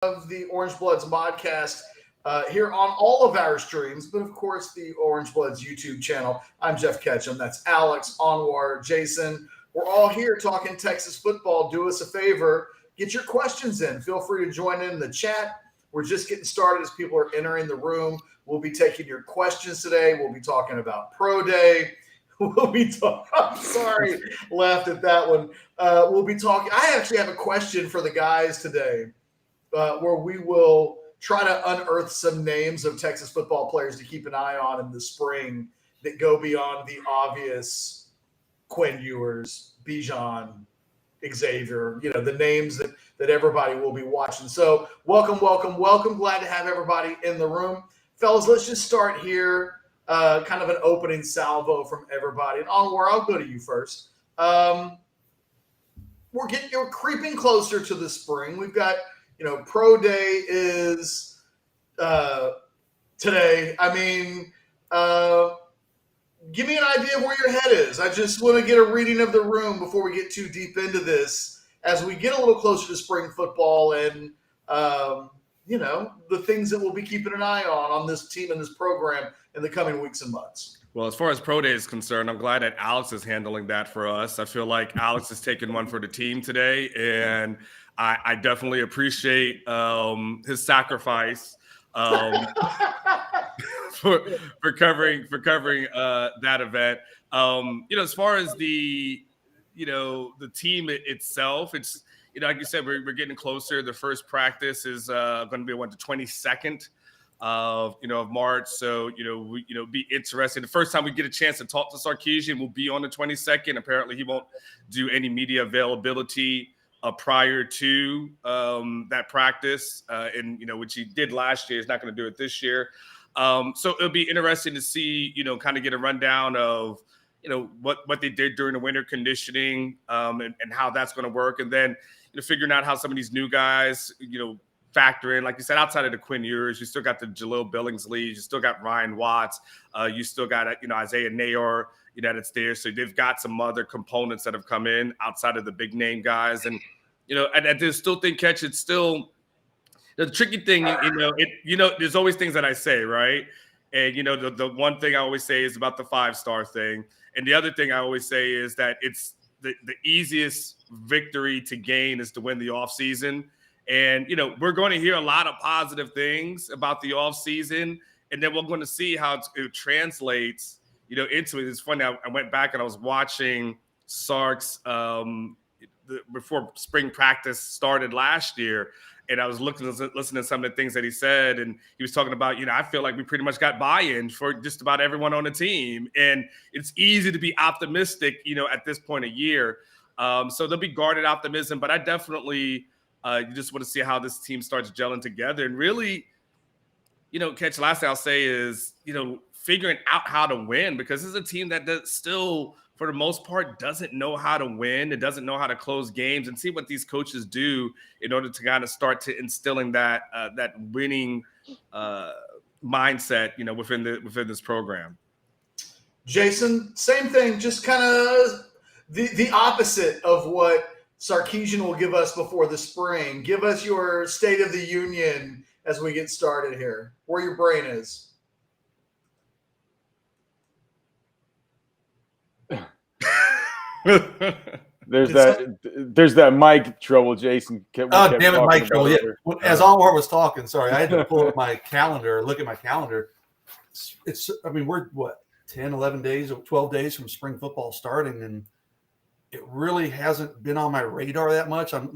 of the Orangebloods Modcast here on all of our streams, but of course the Orangebloods YouTube channel. I'm Geoff Ketchum. That's Alex, Anwar, Jason. We're all here talking Texas football. Do us a favor. Get your questions in. Feel free to join in the chat. We're just getting started as people are entering the room. We'll be taking your questions today. We'll be talking about Pro Day. We'll be talking. I'm sorry, laughed at that one. We'll be talking. I actually have a question for the guys today, where we will try to unearth some names of Texas football players to keep an eye on in the spring that go beyond the obvious Quinn Ewers, Bijan, Xavier, the names that everybody will be watching. So welcome. Glad to have everybody in the room. Fellas, let's just start here. Kind of an opening salvo from everybody. And Anwar, I'll go to you first. We're creeping closer to the spring. We've got, Pro Day is today. I mean, give me an idea of where your head is. I just want to get a reading of the room before we get too deep into this as we get a little closer to spring football and, the things that we'll be keeping an eye on this team and this program in the coming weeks and months. Well, as far as Pro Day is concerned, I'm glad that Alex is handling that for us. I feel like Alex has taken one for the team today, and I definitely appreciate his sacrifice for covering that event. As far as the team itself, it's like you said, we're getting closer. The first practice is going to be the 22nd of March. So be interesting. The first time we get a chance to talk to Sarkisian will be on the 22nd. Apparently, he won't do any media availability prior to that practice, which he did last year. He's not going to do it this year. So it'll be interesting to see, kind of get a rundown of what they did during the winter conditioning and how that's going to work, and then figuring out how some of these new guys factor in. Like you said, outside of the Quinn Ewers, you still got the Jalil Billingsley, you still got Ryan Watts, you still got Isaiah Nayor, that's there. So they've got some other components that have come in outside of the big name guys, and I just still think it's still the tricky thing. There's always things that I say, right? And the one thing I always say is about the 5-star thing, and the other thing I always say is that it's the easiest victory to gain is to win the offseason. And, we're going to hear a lot of positive things about the offseason, and then we're going to see how it translates, into it. It's funny. I went back and I was watching Sark's before spring practice started last year, and I was listening to some of the things that he said, and he was talking about, I feel like we pretty much got buy-in for just about everyone on the team, and it's easy to be optimistic, at this point of year. So there'll be guarded optimism, but I definitely you just want to see how this team starts gelling together. And really, Ketch, last thing I'll say is, figuring out how to win, because this is a team that still, for the most part, doesn't know how to win. It doesn't know how to close games, and see what these coaches do in order to kind of start to instilling that winning mindset, within this program. Jason, same thing, just kind of the opposite of what Sarkisian will give us before the spring. Give us your State of the Union as we get started here, where your brain is. There's that mic trouble, Jason. Oh, damn it, mic trouble. Yeah. As Anwar was talking, sorry, I had to pull up my calendar, look at my calendar. We're 10, 11 days, 12 days from spring football starting, and it really hasn't been on my radar that much. I'm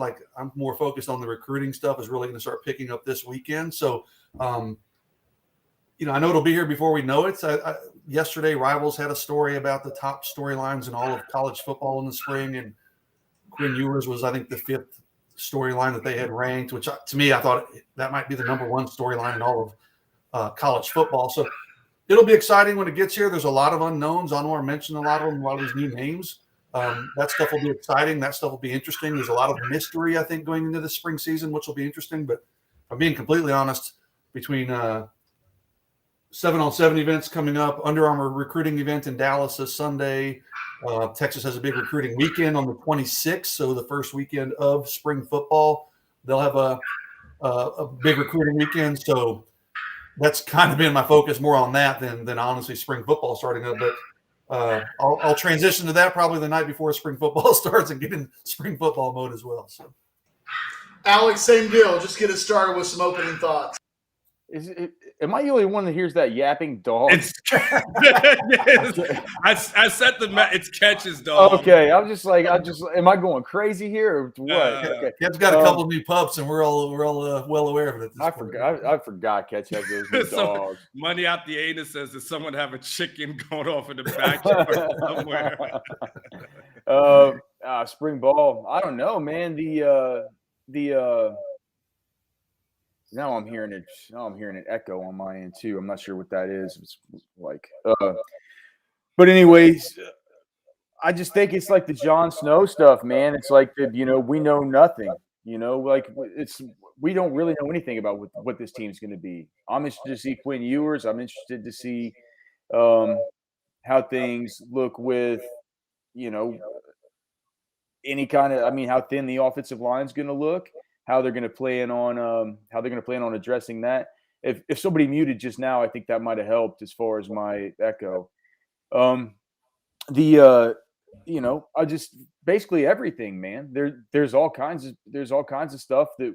more focused on the recruiting stuff is really going to start picking up this weekend. So, I know it'll be here before we know it. Yesterday, Rivals had a story about the top storylines in all of college football in the spring, and Quinn Ewers was, I think, the 5th storyline that they had ranked, which to me, I thought that might be the number 1 storyline in all of college football. So it'll be exciting when it gets here. There's a lot of unknowns. Anwar mentioned a lot of them, a lot of these new names. That stuff will be exciting. That stuff will be interesting. There's a lot of mystery, I think, going into the spring season, which will be interesting. But if I'm being completely honest, between 7-on-7 events coming up, Under Armour recruiting event in Dallas this Sunday, Texas has a big recruiting weekend on the 26th, so the first weekend of spring football. They'll have a a big recruiting weekend. So that's kind of been my focus more on that than honestly spring football starting up. But I'll transition to that probably the night before spring football starts and get in spring football mode as well. So, Alex, same deal. Just get us started with some opening thoughts. Am I the only one that hears that yapping dog? I set the it's Ketch's dog. Okay, am I going crazy here or what? Okay. Kev's got a couple new pups, and we're all well aware of it. I forgot Ketch has those new dogs. Money out the anus says, does someone have a chicken going off in the backyard somewhere? Spring ball. I don't know, man. Now I'm hearing it. Now I'm hearing an echo on my end too. I'm not sure what that is. It's like, but anyways, I just think it's like the Jon Snow stuff, man. It's like we know nothing. Like we don't really know anything about what this team's going to be. I'm interested to see Quinn Ewers. I'm interested to see how things look with any kind of. How thin the offensive line is going to look. How they're going to plan on addressing that. If somebody muted just now, I think that might have helped as far as my echo. I just basically everything, man. There's all kinds of stuff that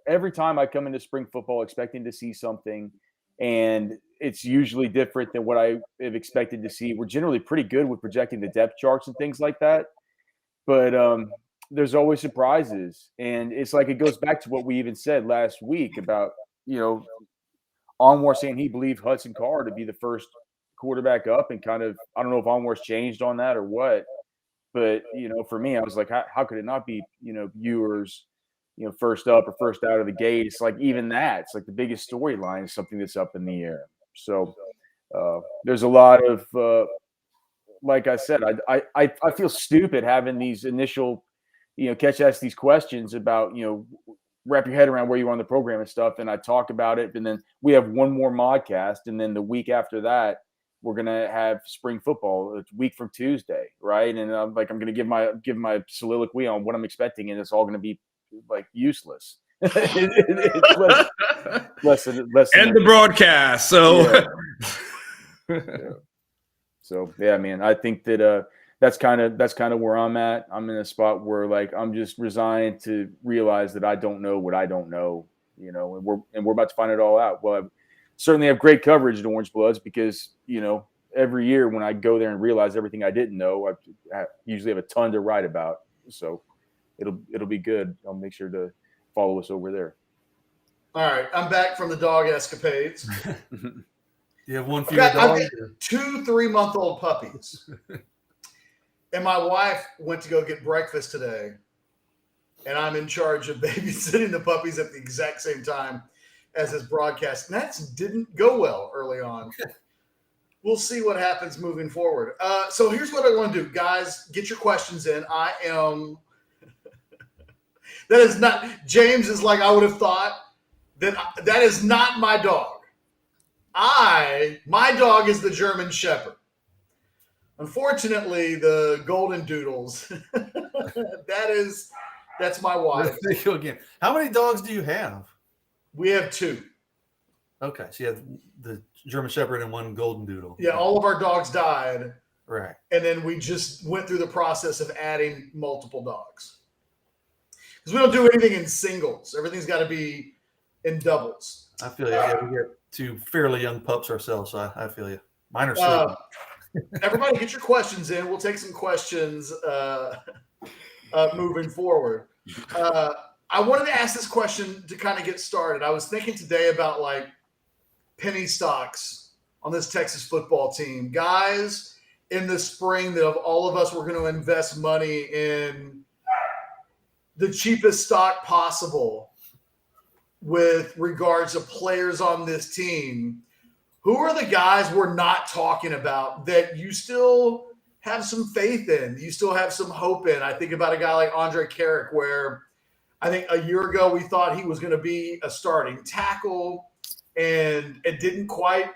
every time I come into spring football expecting to see something, and it's usually different than what I have expected to see. We're generally pretty good with projecting the depth charts and things like that, but there's always surprises. And it's like it goes back to what we even said last week about, Anwar saying he believed Hudson Card to be the first quarterback up, and kind of, I don't know if Anwar's changed on that or what, but, for me, I was like, how could it not be, Ewers, first up or first out of the gate? It's like even that, it's like the biggest storyline is something that's up in the air. So there's a lot of, like I said, I feel stupid having these initial, Ketch asks these questions about, wrap your head around where you are on the program and stuff. And I talk about it. And then we have one more Modcast. And then the week after that, we're going to have spring football. It's a week from Tuesday. Right. And I'm going to give my soliloquy on what I'm expecting. And it's all going to be like useless. It's less than the broadcast. So, So yeah, man, I think that, that's kind of where I'm at. I'm in a spot where like I'm just resigned to realize that I don't know what I don't know, and we're about to find it all out. Well, I certainly have great coverage at Orangebloods because every year when I go there and realize everything I didn't know, I usually have a ton to write about. So it'll be good. I'll make sure to follow us over there. All right, I'm back from the dog escapades. You have one fewer dog? I've got 2 3-month-old puppies. And my wife went to go get breakfast today, and I'm in charge of babysitting the puppies at the exact same time as this broadcast. And that didn't go well early on. We'll see what happens moving forward. So here's what I want to do. Guys, get your questions in. That is not – James is like, I would have thought that is not my dog. My dog is the German Shepherd. Unfortunately, the golden doodles, that's my wife. Again. How many dogs do you have? We have 2. Okay. So you have the German Shepherd and one golden doodle. Yeah. All of our dogs died. Right. And then we just went through the process of adding multiple dogs. Because we don't do anything in singles. Everything's got to be in doubles. I feel you. Yeah, we get 2 fairly young pups ourselves. So I feel you. Mine are sleeping. Everybody get your questions in. We'll take some questions moving forward. I wanted to ask this question to kind of get started. I was thinking today about like penny stocks on this Texas football team. Guys in the spring that of all of us were going to invest money in the cheapest stock possible with regards to players on this team. Who are the guys we're not talking about that you still have some faith in, you still have some hope in? I think about a guy like Andre Carrick, where I think a year ago we thought he was going to be a starting tackle, and it didn't quite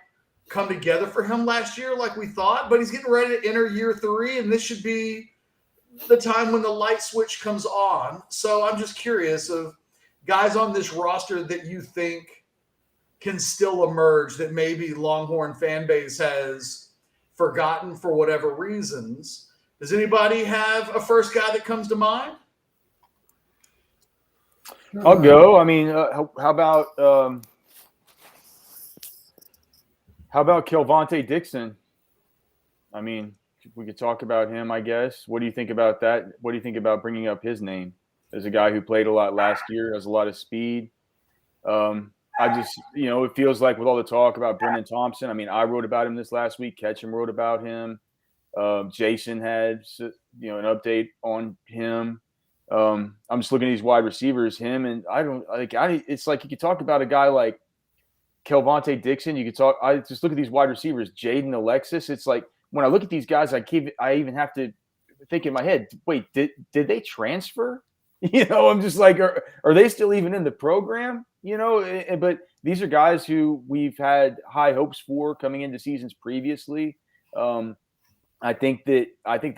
come together for him last year like we thought, but he's getting ready to enter year 3, and this should be the time when the light switch comes on. So I'm just curious of guys on this roster that you think can still emerge that maybe Longhorn fan base has forgotten for whatever reasons? Does anybody have a first guy that comes to mind? I'll go. I mean, how about Kelvonte Dixon? I mean, we could talk about him, I guess. What do you think about that? What do you think about bringing up his name as a guy who played a lot last year, has a lot of speed? I just, it feels like with all the talk about Brennan Thompson, I mean, I wrote about him this last week. Ketchum wrote about him. Jason had, an update on him. I'm just looking at these wide receivers, him, and it's like you could talk about a guy like Kelvonte Dixon. I just look at these wide receivers, Jadon, Alexis. It's like when I look at these guys, I even have to think in my head, wait, did they transfer? I'm just like, are they still even in the program? But these are guys who we've had high hopes for coming into seasons previously. I think the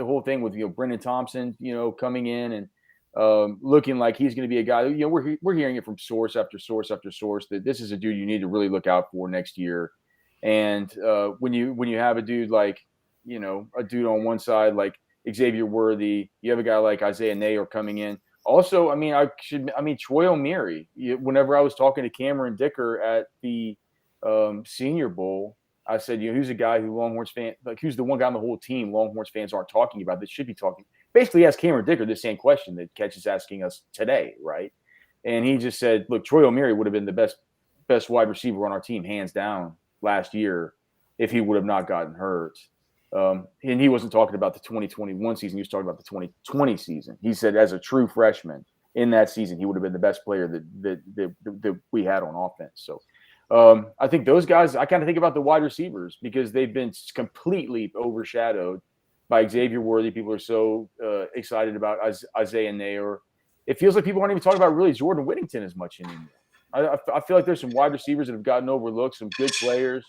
whole thing with Brennan Thompson, coming in and looking like he's going to be a guy. We're hearing it from source after source after source that this is a dude you need to really look out for next year. And when you have a dude like a dude on one side like Xavier Worthy, you have a guy like Isaiah Nayor coming in. Also, Troy O'Meary. Whenever I was talking to Cameron Dicker at the Senior Bowl, I said, who's a guy who Longhorns fan, like who's the one guy on the whole team Longhorns fans aren't talking about that should be talking. Basically, asked Cameron Dicker the same question that Ketch is asking us today, right? And he just said, look, Troy O'Meary would have been the best wide receiver on our team, hands down, last year if he would have not gotten hurt. And he wasn't talking about the 2021 season. He was talking about the 2020 season. He said as a true freshman in that season, he would have been the best player that we had on offense. So I think those guys, I kind of think about the wide receivers because they've been completely overshadowed by Xavier Worthy. People are so excited about Isaiah Nayor. It feels like people aren't even talking about really Jordan Whittington as much anymore. I feel like there's some wide receivers that have gotten overlooked, some good players.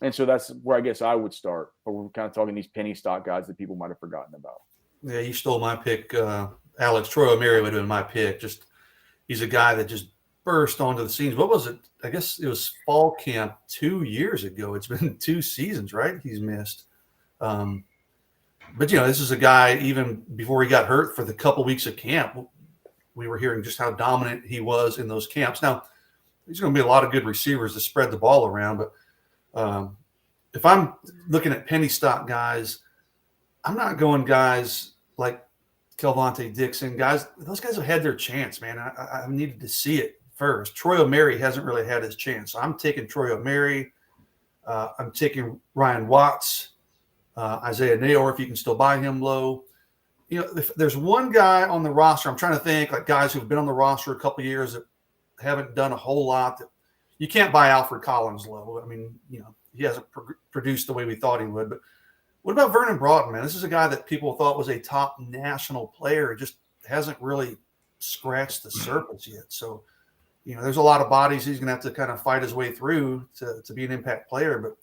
And so that's where I guess I would start. But we're kind of talking these penny stock guys that people might have forgotten about. Yeah, you stole my pick, Alex. Troy O'Meary would have been my pick. He's a guy that just burst onto the scenes. What was it? I guess it was fall camp 2 years ago. It's been 2 seasons, right? He's missed. But this is a guy, even before he got hurt for the couple weeks of camp, we were hearing just how dominant he was in those camps. Now, there's going to be a lot of good receivers to spread the ball around, but if I'm looking at penny stock guys, I'm not going guys like Kelvonte Dixon. Those guys have had their chance, man. I needed to see it first. Troy O'Meary hasn't really had his chance. So I'm taking Troy O'Meary. I'm taking Ryan Watts, Isaiah Nayor, if you can still buy him low. If there's one guy on the roster, I'm trying to think like guys who've been on the roster a couple of years that haven't done a whole lot. That you can't buy Alfred Collins low. I mean, he hasn't produced the way we thought he would. But what about Vernon Broughton, man? This is a guy that people thought was a top national player. Just hasn't really scratched the surface yet. So, there's a lot of bodies he's going to have to kind of fight his way through to be an impact player. But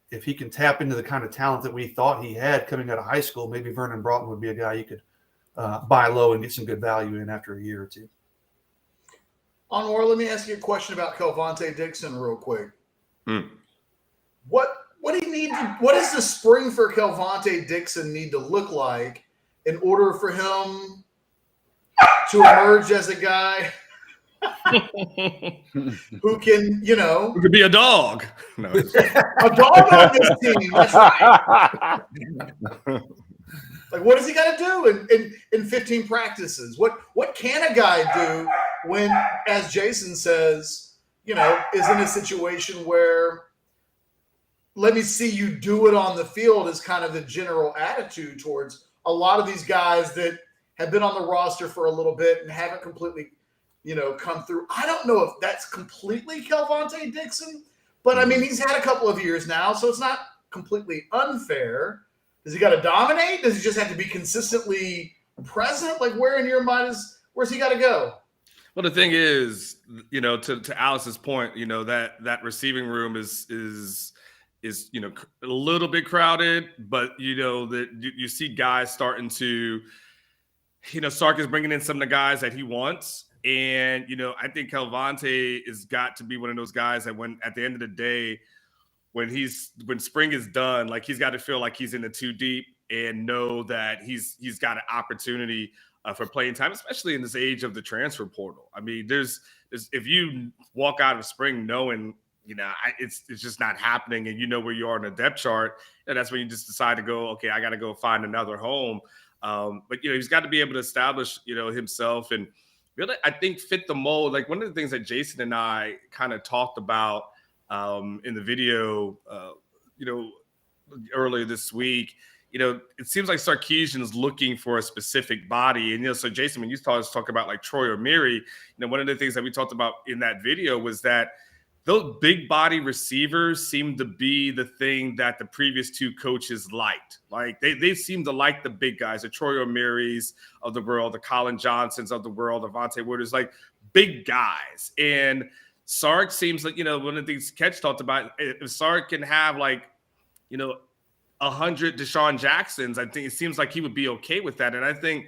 if he can tap into the kind of talent that we thought he had coming out of high school, maybe Vernon Broughton would be a guy you could buy low and get some good value in after a year or two. Anwar, let me ask you a question about Kelvonte Dixon real quick. What do you need? What does the spring for Kelvonte Dixon need to look like in order for him to emerge as a guy who can, who could be a dog? No. A dog on this team. That's right. Like, what does he got to do in 15 practices? What can a guy do when, as Jason says, is in a situation where let me see you do it on the field is kind of the general attitude towards a lot of these guys that have been on the roster for a little bit and haven't completely, come through. I don't know if that's completely Kelvonte Dixon, but I mean, he's had a couple of years now, so it's not completely unfair. Does he got to dominate? Does he just have to be consistently present? Like, where in your mind where's he got to go? Well, the thing is, to Alice's point, that receiving room is a little bit crowded, but that you see guys starting to, Sark is bringing in some of the guys that he wants, And, I think Calvante has got to be one of those guys that when at the end of the day, when spring is done, like he's got to feel like he's in the too deep and know that he's got an opportunity for playing time, especially in this age of the transfer portal. I mean, there's if you walk out of spring knowing, it's just not happening, and where you are in the depth chart, and that's when you just decide to go, okay, I got to go find another home. But he's got to be able to establish, himself and really, I think, fit the mold. Like one of the things that Jason and I kind of talked about in the video, earlier this week. It seems like Sarkisian is looking for a specific body. And, so Jason, when you talk about like Troy O'Meary, one of the things that we talked about in that video was that those big body receivers seem to be the thing that the previous two coaches liked. Like they seem to like the big guys, the Troy O'Mearys of the world, the Colin Johnsons of the world, the Vontae Wooders, like big guys. And Sark seems like, one of the things Ketch talked about, if Sark can have like, 100 Desean Jacksons, I think it seems like he would be okay with that. And I think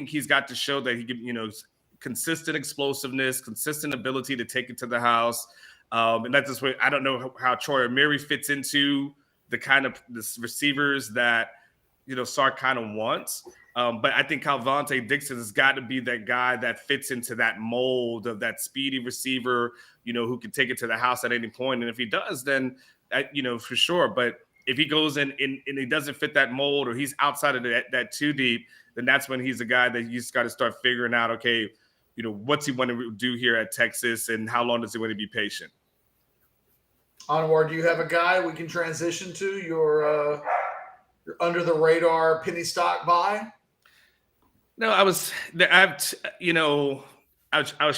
he's got to show that he can, consistent explosiveness, consistent ability to take it to the house. And that's just what I don't know how Troy O'Meary fits into the kind of the receivers that, Sark kind of wants. But I think Calvante Dixon has got to be that guy that fits into that mold of that speedy receiver, who can take it to the house at any point. And if he does, then, for sure. But if he goes in and he doesn't fit that mold, or he's outside of that too deep, then that's when he's a guy that you just got to start figuring out, okay, what's he want to do here at Texas, and how long does he want to be patient? Anwar, do you have a guy we can transition to? Your under the radar penny stock buy? No, I was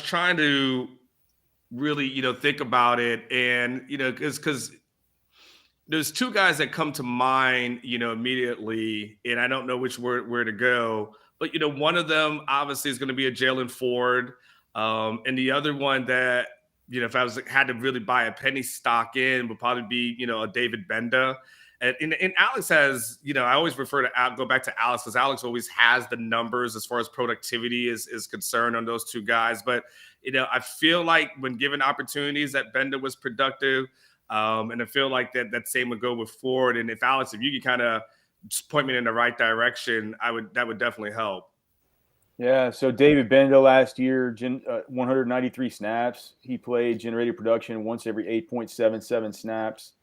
trying to really, think about it, and because there's two guys that come to mind, immediately, and I don't know where to go. But, one of them obviously is going to be a Jalen Ford. And the other one that, if I had to really buy a penny stock in, would probably be, a David Benda. And Alex has, I always go back to Alex, because Alex always has the numbers as far as productivity is concerned on those two guys. But, I feel like when given opportunities that Benda was productive. And I feel like that same would go with Ford. And if Alex, if you could kind of just point me in the right direction, that would definitely help. Yeah. So David Benda last year, 193 snaps. He played, generated production once every 8.77 snaps.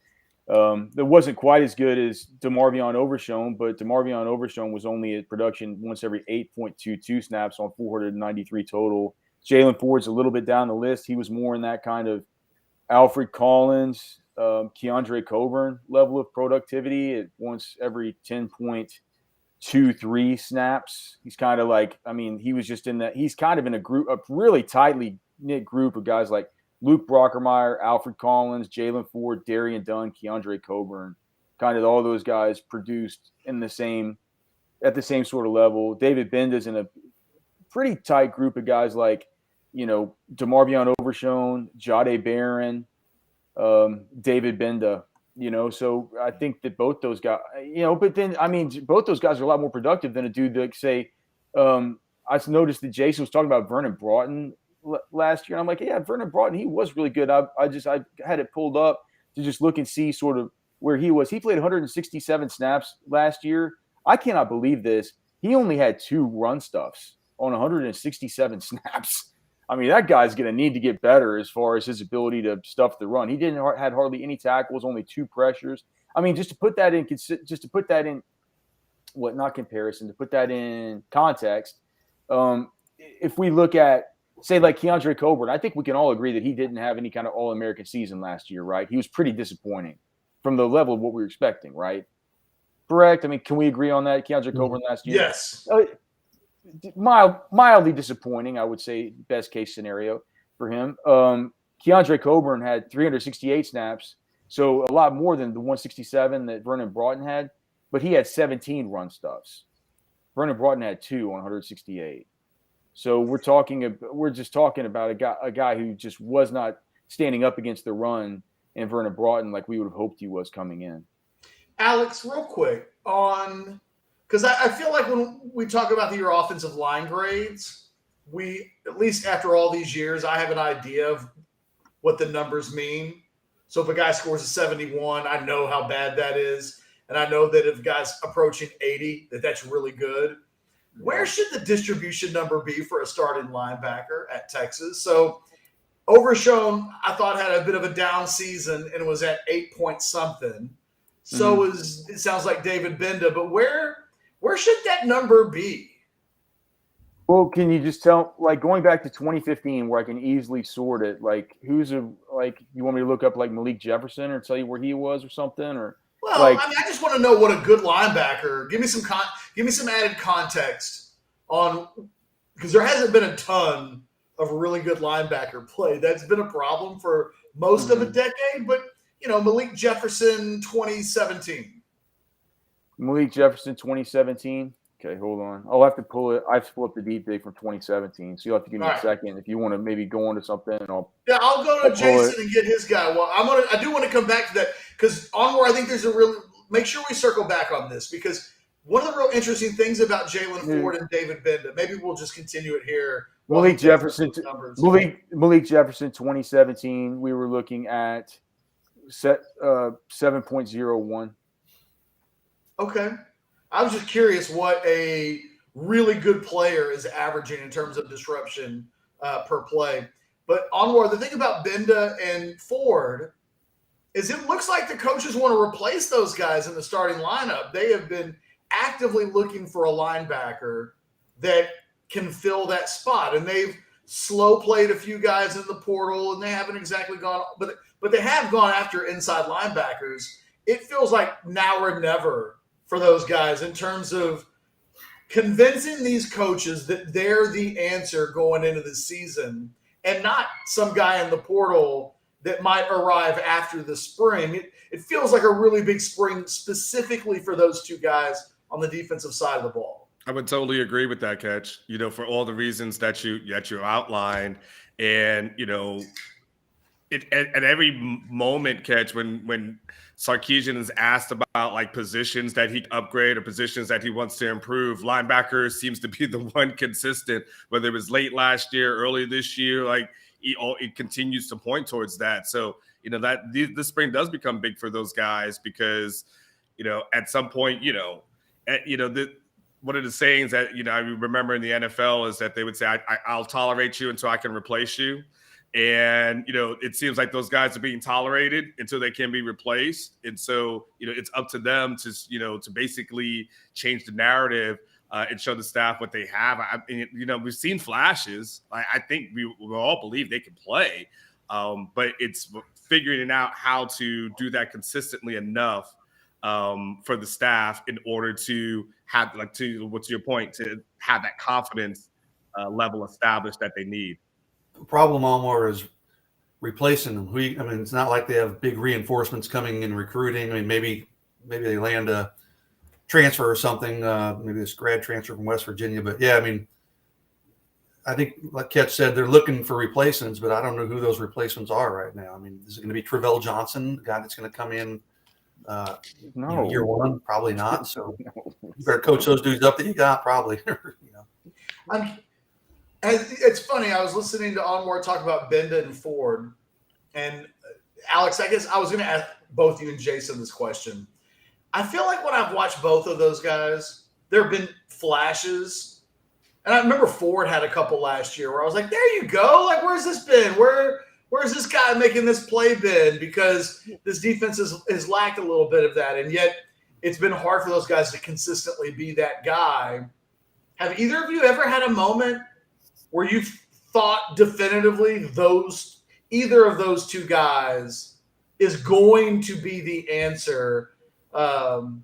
That wasn't quite as good as DeMarvion Overshown, but DeMarvion Overshown was only at production once every 8.22 snaps on 493 total. Jalen Ford's a little bit down the list. He was more in that kind of Alfred Collins, Keandre Coburn level of productivity at once every 10.23 snaps. He's kind of like, he was just in that. He's kind of in a really tightly knit group of guys like Luke Brockermeyer, Alfred Collins, Jalen Ford, Darian Dunn, Keandre Coburn. Kind of all those guys produced at the same sort of level. David Benda's in a pretty tight group of guys like, DeMarvion Overshown, Jade Barron, David Benda, so I think that both those guys, but then, both those guys are a lot more productive than a dude that, say, I noticed that Jason was talking about Vernon Broughton last year. And I'm like, yeah, Vernon Broughton, he was really good. I had it pulled up to just look and see sort of where he was. He played 167 snaps last year. I cannot believe this. He only had 2 run stuffs on 167 snaps. That guy's going to need to get better as far as his ability to stuff the run. He had hardly any tackles, only 2 pressures. Just to put that in context, if we look at, say, like Keandre Coburn, I think we can all agree that he didn't have any kind of All-American season last year, right? He was pretty disappointing from the level of what we were expecting, right? Correct? Can we agree on that, Keandre Coburn last year? Yes. Mildly disappointing, I would say, best case scenario for him. Keandre Coburn had 368 snaps, so a lot more than the 167 that Vernon Broughton had, but he had 17 run stuffs. Vernon Broughton had 2 on 168. So we're just talking about a guy who just was not standing up against the run, and Vernon Broughton like we would have hoped he was coming in. Alex, real quick because I feel like when we talk about your offensive line grades, we, at least after all these years, I have an idea of what the numbers mean. So if a guy scores a 71, I know how bad that is. And I know that if a guy's approaching 80, that's really good. Where should the distribution number be for a starting linebacker at Texas? So Overshown, I thought, had a bit of a down season and was at 8 point something. So it sounds like David Benda, but where should that number be? Well, can you just tell, like, going back to 2015, where I can easily sort it, like, you want me to look up like Malik Jefferson or tell you where he was or something, or? Well, like, I just want to know what a good linebacker. Give me some added context on, because there hasn't been a ton of really good linebacker play. That's been a problem for most of a decade. But Malik Jefferson 2017. Malik Jefferson 2017. Okay, hold on. I'll have to pull it. I have to pull up the deep dig from 2017. So you'll have to give me a second if you want to maybe go into something. And I'll go to Jason and get his guy. Well, I do want to come back to that because Anwar, I think there's make sure we circle back on this, because one of the real interesting things about Jalen Ford and David Benda, maybe we'll just continue it here. Malik Jefferson 2017. We were looking at 7.01. Okay. I was just curious what a really good player is averaging in terms of disruption per play. But Anwar, the thing about Benda and Ford is it looks like the coaches want to replace those guys in the starting lineup. They have been actively looking for a linebacker that can fill that spot. And they've slow played a few guys in the portal, and they haven't exactly gone – but they have gone after inside linebackers. It feels like now or never for those guys in terms of convincing these coaches that they're the answer going into the season and not some guy in the portal that might arrive after the spring. It feels like a really big spring specifically for those two guys on the defensive side of the ball. I would totally agree with that, Ketch, for all the reasons that you outlined. And, at every moment, Ketch, when Sarkisian is asked about like positions that he upgrade or positions that he wants to improve, linebacker seems to be the one consistent, whether it was late last year, early this year, like it continues to point towards that. So, that this spring does become big for those guys because, at some point, one of the sayings that, I remember in the NFL is that they would say, I'll tolerate you until I can replace you. And, it seems like those guys are being tolerated until they can be replaced. And so, it's up to them to, to basically change the narrative and show the staff what they have. We've seen flashes. I think we all believe they can play. But it's figuring out how to do that consistently enough for the staff in order to have, what's your point, to have that confidence level established that they need. The problem, Anwar, is replacing them. It's not like they have big reinforcements coming in recruiting. Maybe they land a transfer or something, maybe this grad transfer from West Virginia. But yeah, I think, like Ketch said, they're looking for replacements, but I don't know who those replacements are right now. Is it going to be Travell Johnson, the guy that's going to come in no. Year one? Probably not. So you better coach those dudes up that you got, probably. It's funny. I was listening to Anwar talk about Benda and Ford, and Alex, I guess I was going to ask both you and Jason this question. I feel like when I've watched both of those guys, there have been flashes. And I remember Ford had a couple last year where I was like, there you go. Like, where's this been? Where's this guy making this play been? Because this defense has lacked a little bit of that. And yet it's been hard for those guys to consistently be that guy. Have either of you ever had a moment where you've thought definitively either of those two guys is going to be the answer to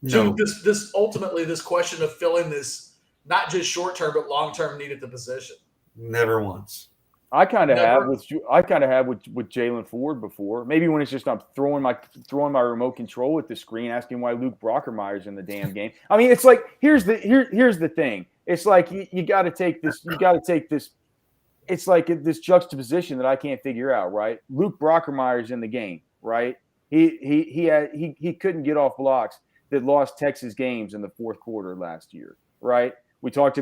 this ultimately this question of filling this not just short-term but long-term need at the position? Never once. I kind of have with Jalen Ford before. Maybe when it's just I'm throwing my remote control at the screen, asking why Luke Brockermeyer's in the damn game. It's like here's the thing. It's like you got to take this. It's like this juxtaposition that I can't figure out. Right? Luke Brockermeyer's in the game. Right? He couldn't get off blocks that lost Texas games in the fourth quarter last year. Right? We've talked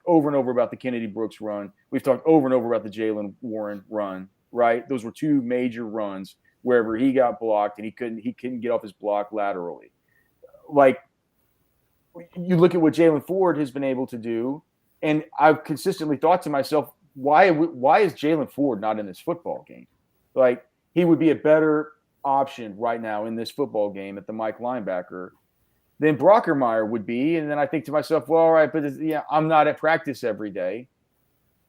over and over about the Kennedy Brooks run. We've talked over and over about the Jalen Warren run, right? Those were two major runs wherever he got blocked and he couldn't get off his block laterally. Like, you look at what Jalen Ford has been able to do, and I've consistently thought to myself, why is Jalen Ford not in this football game? Like, he would be a better option right now in this football game at the Mike linebacker than Brockermeyer would be. And then I think to myself, well, all right, but I'm not at practice every day.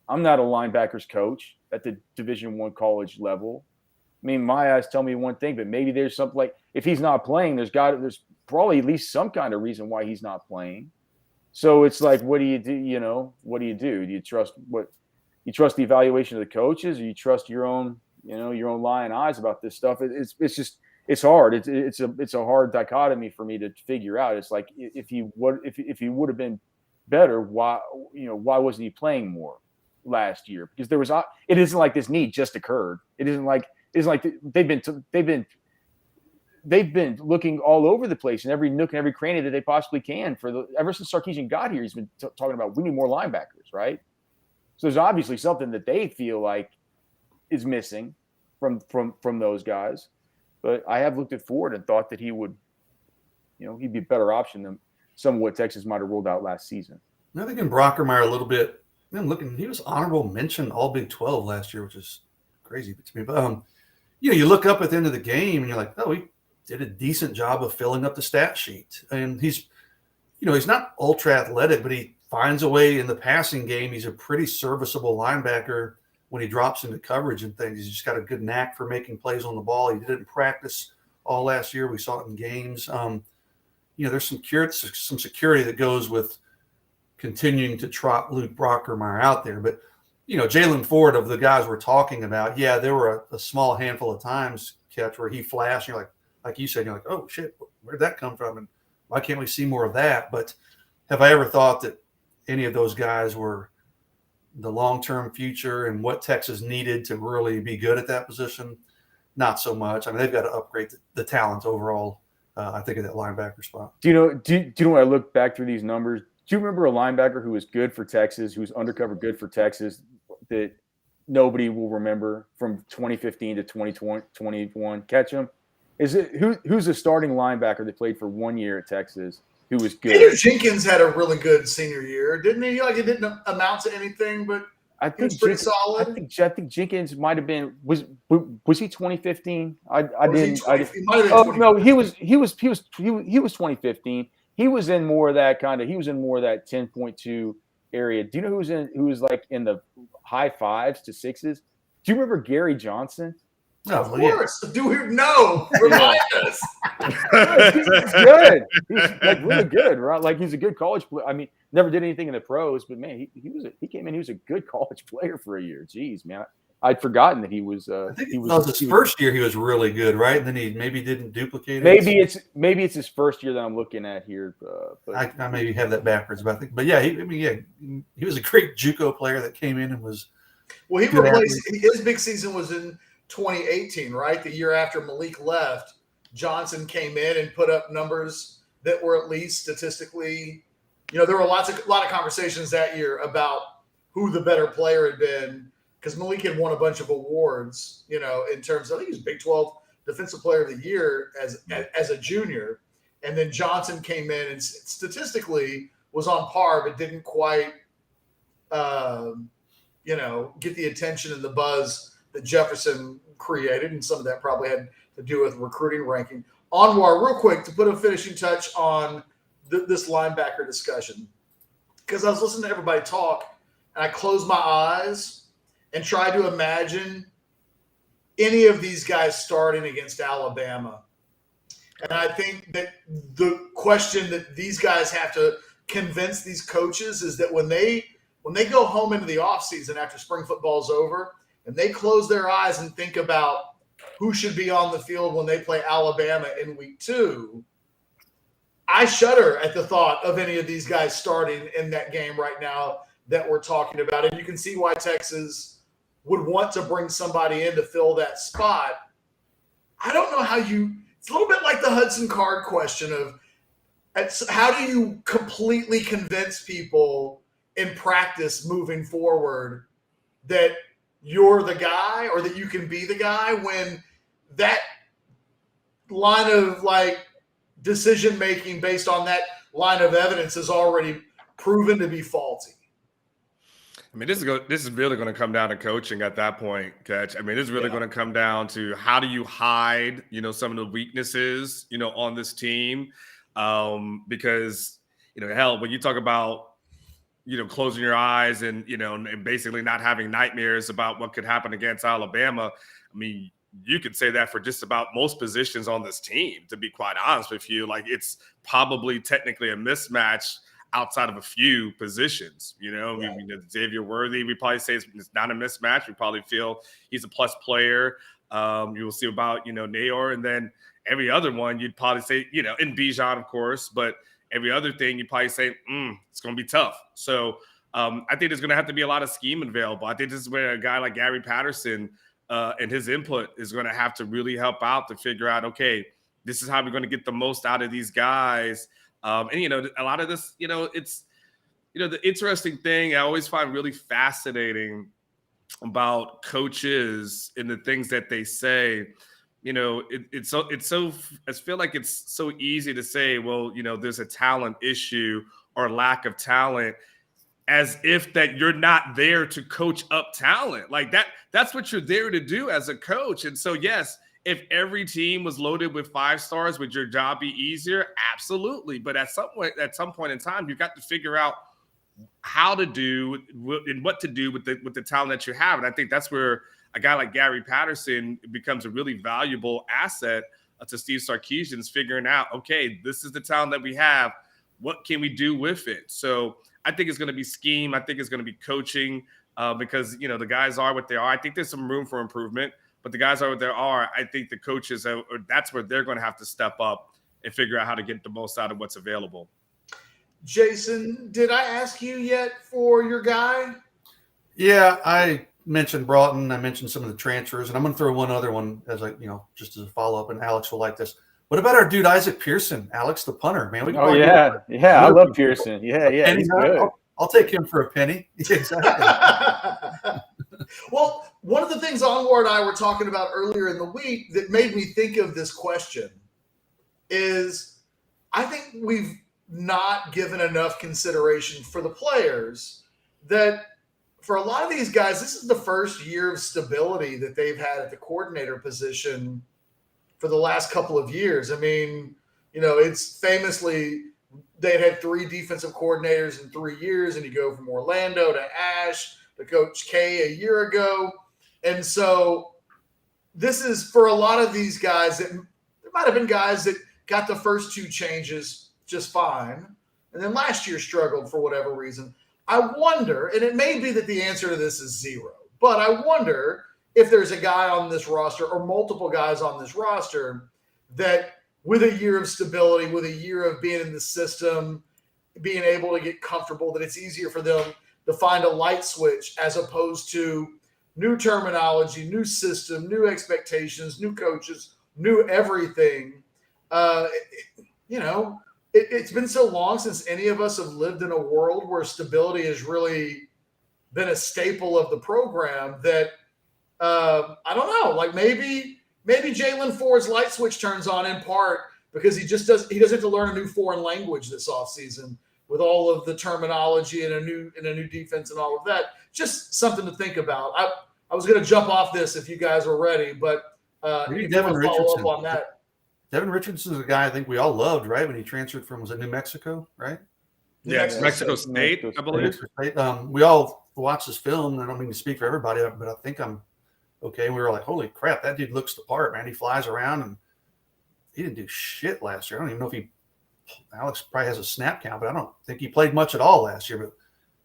I'm not a linebackers coach at the Division I college level. I mean, my eyes tell me one thing, but maybe there's something like, if he's not playing, there's probably at least some kind of reason why he's not playing. So it's like, what do you do? What do you do? Do you trust the evaluation of the coaches, or you trust your own lying eyes about this stuff? It's hard. It's a hard dichotomy for me to figure out. It's like, if he would have been better, why wasn't he playing more last year? Because it isn't like this need just occurred. It isn't like they've been looking all over the place in every nook and every cranny that they possibly can ever since Sarkisian got here. He's been talking about we need more linebackers, right? So there's obviously something that they feel like is missing from those guys. But I have looked at Ford and thought that he would, he'd be a better option than some of what Texas might have rolled out last season. I think in Brockermeyer a little bit. He was honorable mention All Big 12 last year, which is crazy to me. But you look up at the end of the game and you're like, oh, he did a decent job of filling up the stat sheet. And he's not ultra athletic, but he finds a way in the passing game. He's a pretty serviceable linebacker when he drops into coverage and things. He's just got a good knack for making plays on the ball. He did it in practice all last year. We saw it in games. There's some security that goes with continuing to trot Luke Brockermeyer out there. But, Jalen Ford, of the guys we're talking about, yeah, there were a small handful of times, Ketch, where he flashed. You're like you said, you're like, oh, shit, where'd that come from? And why can't we see more of that? But have I ever thought that any of those guys were the long-term future and what Texas needed to really be good at that position? Not so much. I mean, they've got to upgrade the talent overall, I think, at that linebacker spot. Do you know when I look back through these numbers, do you remember a linebacker who was good for Texas, who was undercover good for Texas, that nobody will remember from 2015 to 2021? Ketchum? Who's a starting linebacker that played for 1 year at Texas who was good? Peter Jenkins had a really good senior year, didn't he? Like, it didn't amount to anything, but I think he was pretty solid. I think Jenkins might have been was he 2015? He might have been. No, he was 2015. He was in more of that 10.2 area. Do you know who was like in the high 5s to 6s? Do you remember Gary Johnson? No, of course. Yeah. Do we know? Remind us. He's good. He's like really good, right? Like, he's a good college player. I mean, never did anything in the pros, but man, he came in. He was a good college player for a year. Jeez, man, I'd forgotten that he was. I think his first year he was really good, right? And then he maybe didn't duplicate it. Maybe it's his first year that I'm looking at here. But I maybe have that backwards, but I think. But yeah, he was a great JUCO player that came in and was. Well, he replaced his big season was in 2018, right? The year after Malik left, Johnson came in and put up numbers that were at least statistically, there were a lot of conversations that year about who the better player had been, because Malik had won a bunch of awards, in terms of, I think he was Big 12 Defensive Player of the Year as a junior. And then Johnson came in and statistically was on par, but didn't quite, get the attention and the buzz that Jefferson created, and some of that probably had to do with recruiting ranking. Anwar, real quick, to put a finishing touch on this linebacker discussion, because I was listening to everybody talk, and I closed my eyes and tried to imagine any of these guys starting against Alabama. And I think that the question that these guys have to convince these coaches is that when they go home into the offseason after spring football's over, and they close their eyes and think about who should be on the field when they play Alabama in week 2, I shudder at the thought of any of these guys starting in that game right now that we're talking about. And you can see why Texas would want to bring somebody in to fill that spot. I don't know how it's a little bit like the Hudson Card question of, how do you completely convince people in practice moving forward that you're the guy or that you can be the guy when that line of like decision making based on that line of evidence is already proven to be faulty? I mean, this is really going to come down to coaching at that point, Catch. I mean, this is really going to come down to how do you hide, some of the weaknesses, on this team, because hell, when you talk about closing your eyes and and basically not having nightmares about what could happen against Alabama. I mean, you could say that for just about most positions on this team, to be quite honest with you. Like, it's probably technically a mismatch outside of a few positions. Right. Xavier Worthy, we probably say it's not a mismatch. We probably feel he's a plus player. You will see about, Nayor, and then every other one you'd probably say, in Bijan, of course, but every other thing you probably say, it's going to be tough. So I think there's going to have to be a lot of scheme available. I think this is where a guy like Gary Patterson and his input is going to have to really help out to figure out, okay, this is how we're going to get the most out of these guys. And, a lot of this, it's, the interesting thing I always find really fascinating about coaches and the things that they say. I feel like it's so easy to say, well, there's a talent issue or lack of talent, as if that you're not there to coach up talent. Like that's what you're there to do as a coach. And so, yes, if every team was loaded with 5 stars, would your job be easier? Absolutely. But at some point in time, you've got to figure out how to do and what to do with the talent that you have. And I think that's where a guy like Gary Patterson becomes a really valuable asset to Steve Sarkisian's figuring out, okay, this is the talent that we have. What can we do with it? So I think it's going to be scheme. I think it's going to be coaching because, the guys are what they are. I think there's some room for improvement, but the guys are what they are. I think the coaches, that's where they're going to have to step up and figure out how to get the most out of what's available. Jason, did I ask you yet for your guy? Yeah, I mentioned Broughton. I mentioned some of the transfers, and I'm going to throw one other one as just as a follow-up, and Alex will like this. What about our dude Isaac Pearson, Alex the punter, man? I love Pearson. Yeah, he's good. I'll take him for a penny. Exactly. Well, one of the things Anwar and I were talking about earlier in the week that made me think of this question is I think we've not given enough consideration for the players that for a lot of these guys, this is the first year of stability that they've had at the coordinator position for the last couple of years. I mean, it's famously they'd had 3 defensive coordinators in 3 years, and you go from Orlando to Ash to Coach K a year ago. And so this is for a lot of these guys that there might have been guys that got the first 2 changes just fine, and then last year struggled for whatever reason. I wonder, and it may be that the answer to this is 0, but I wonder if there's a guy on this roster or multiple guys on this roster that with a year of stability, with a year of being in the system, being able to get comfortable, that it's easier for them to find a light switch as opposed to new terminology, new system, new expectations, new coaches, new everything. It's been so long since any of us have lived in a world where stability has really been a staple of the program that I don't know, like maybe Jalen Ford's light switch turns on in part because he doesn't have to learn a new foreign language this offseason with all of the terminology and a new defense and all of that. Just something to think about. I was going to jump off this if you guys were ready, but Maybe you Devin can follow Richardson. up on that. Devin Richardson's a guy I think we all loved, right? When he transferred from, was it New Mexico, right? Yeah, it's Mexico State, I believe. We all watched this film, and I don't mean to speak for everybody, but I think I'm okay. And we were like, holy crap, that dude looks the part, man. He flies around, and he didn't do shit last year. I don't even know if Alex probably has a snap count, but I don't think he played much at all last year. But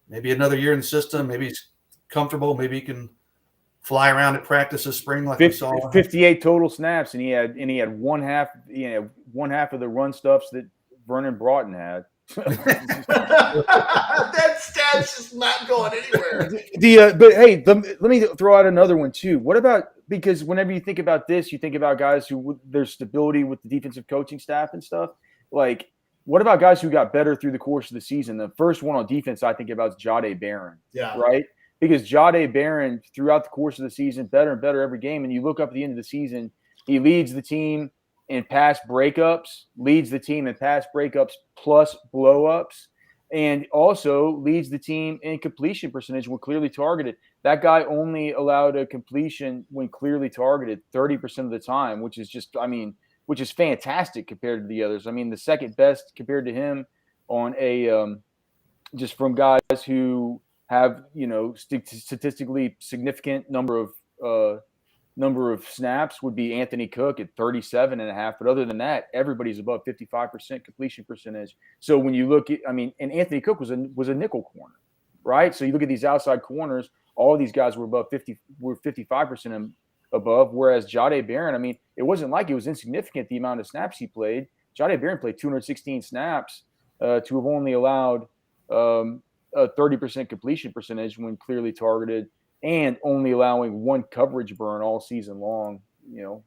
maybe another year in the system, maybe he's comfortable, maybe he can fly around at practice this spring like we saw. 58 total snaps, and he had one half of the run stuffs that Vernon Broughton had. That stat's just not going anywhere. But hey, let me throw out another one too. What about, because whenever you think about this, you think about guys who there's stability with the defensive coaching staff and stuff. Like, what about guys who got better through the course of the season? The first one on defense I think about is Jadon Barron. Yeah. Right? Because Jadon Barron, throughout the course of the season, better and better every game. And you look up at the end of the season, he leads the team in pass breakups, plus blow-ups, and also leads the team in completion percentage when clearly targeted. That guy only allowed a completion when clearly targeted 30% of the time, which is fantastic compared to the others. I mean, the second best compared to him on a just from guys who have, statistically significant number of snaps would be Anthony Cook at 37.5. But other than that, everybody's above 55% completion percentage. So when you look at, and Anthony Cook was a nickel corner, right? So you look at these outside corners, all of these guys were 55% and above. Whereas Jadon Barron, it wasn't like it was insignificant the amount of snaps he played. Jadon Barron played 216 snaps to have only allowed a 30% completion percentage when clearly targeted, and only allowing one coverage burn all season long.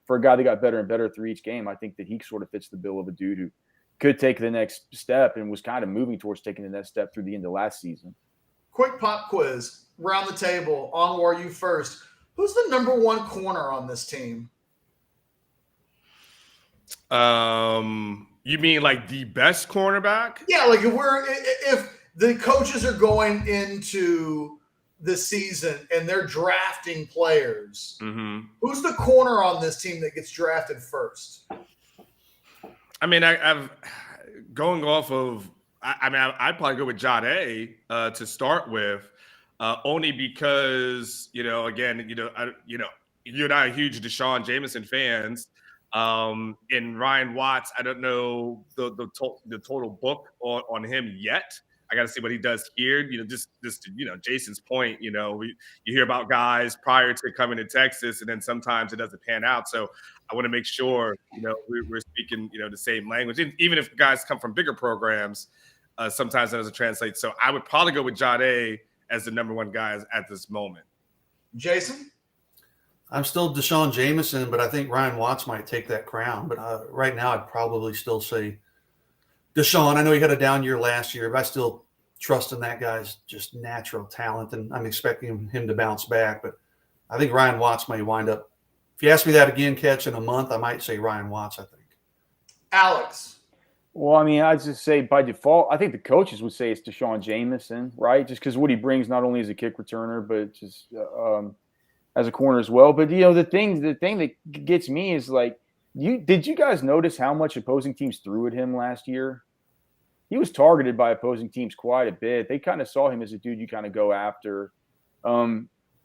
For a guy that got better and better through each game, I think that he sort of fits the bill of a dude who could take the next step and was kind of moving towards taking the next step through the end of last season. Quick pop quiz, round the table. Anwar, you first. Who's the number one corner on this team? You mean like the best cornerback? Yeah, like if the coaches are going into the season and they're drafting players, who's the corner on this team that gets drafted first? I've going off of. I'd probably go with Jadon to start with, only because you and I are huge Desean Jamison fans. And Ryan Watts, I don't know the total book on him yet. I got to see what he does here. Just Jason's point. You hear about guys prior to coming to Texas, and then sometimes it doesn't pan out. So I want to make sure we're speaking the same language. And even if guys come from bigger programs, sometimes that doesn't translate. So I would probably go with Jadon as the number one guy at this moment. Jason? I'm still Desean Jamison, but I think Ryan Watts might take that crown. But right now, I'd probably still say Desean. I know he had a down year last year, but I still trust in that guy's just natural talent, and I'm expecting him to bounce back. But I think Ryan Watts may wind up. If you ask me that again, Ketch, in a month, I might say Ryan Watts, I think. Alex? Well, I'd just say by default, I think the coaches would say it's Desean Jamison, right? Just because what he brings not only as a kick returner, but just as a corner as well. But the thing that gets me is did you guys notice how much opposing teams threw at him last year? He was targeted by opposing teams quite a bit. They kind of saw him as a dude you kind of go after.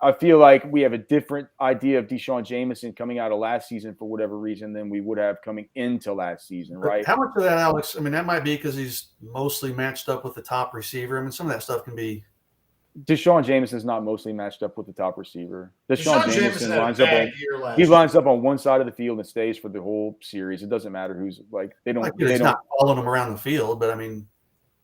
I feel like we have a different idea of Desean Jamison coming out of last season for whatever reason than we would have coming into last season, right? How much of that, Alex? That might be because he's mostly matched up with the top receiver. Some of that stuff can be. Desean Jamison is not mostly matched up with the top receiver. Desean Jamison lines up on one side of the field and stays for the whole series. It doesn't matter who's He's not following him around the field, but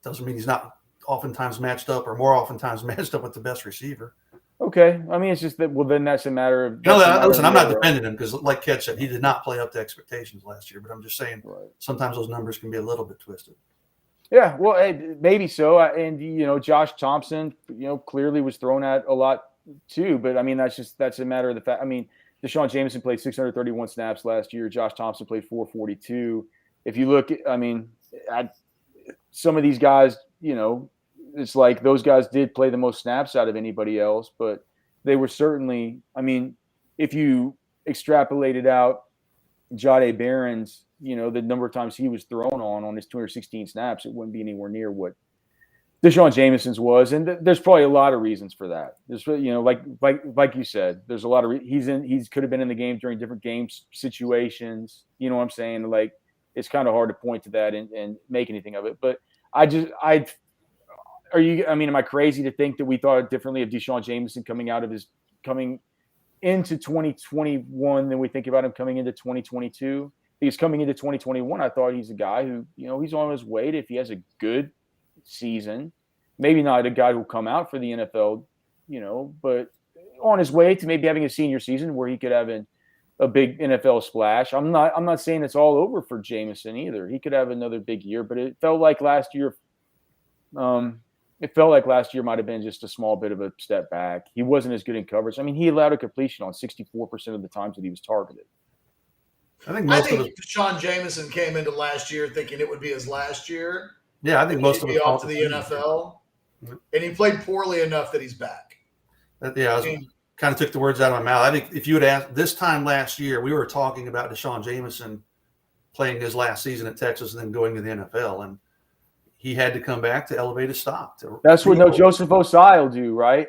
doesn't mean he's not oftentimes matched up or more oftentimes matched up with the best receiver. Okay, it's just that. Well, then that's a matter of. Listen, I'm not defending him because, like Ketch said, he did not play up to expectations last year. But I'm just saying, Sometimes those numbers can be a little bit twisted. Yeah, well, maybe so. And Josh Thompson, clearly was thrown at a lot too. But that's a matter of the fact. Desean Jamison played 631 snaps last year. Josh Thompson played 442. If you look at some of these guys, it's like those guys did play the most snaps out of anybody else, but they were certainly, if you extrapolated out Jadon Barron's, the number of times he was thrown on his 216 snaps, it wouldn't be anywhere near what Desean Jamison's was. And there's probably a lot of reasons for that. There's, like you said, there's a lot of, he could have been in the game during different game situations. You know what I'm saying? It's kind of hard to point to that and make anything of it. But am I crazy to think that we thought differently of Desean Jamison coming into 2021 than we think about him coming into 2022? Because coming into 2021, I thought he's a guy who, he's on his way to, if he has a good season, maybe not a guy who'll come out for the NFL, but on his way to maybe having a senior season where he could have a big NFL splash. I'm not saying it's all over for Jamison either. He could have another big year, but it felt like last year. It felt like last year might have been just a small bit of a step back. He wasn't as good in coverage. I mean, he allowed a completion on 64% of the times that he was targeted. I think Desean Jamison came into last year thinking it would be his last year. Yeah, I think most of it off to the NFL, and he played poorly enough that he's back. I kind of took the words out of my mouth. I think if you had asked this time last year, we were talking about Desean Jamison playing his last season at Texas and then going to the NFL, and he had to come back to elevate his stock. That's what Joseph Osai will do, right?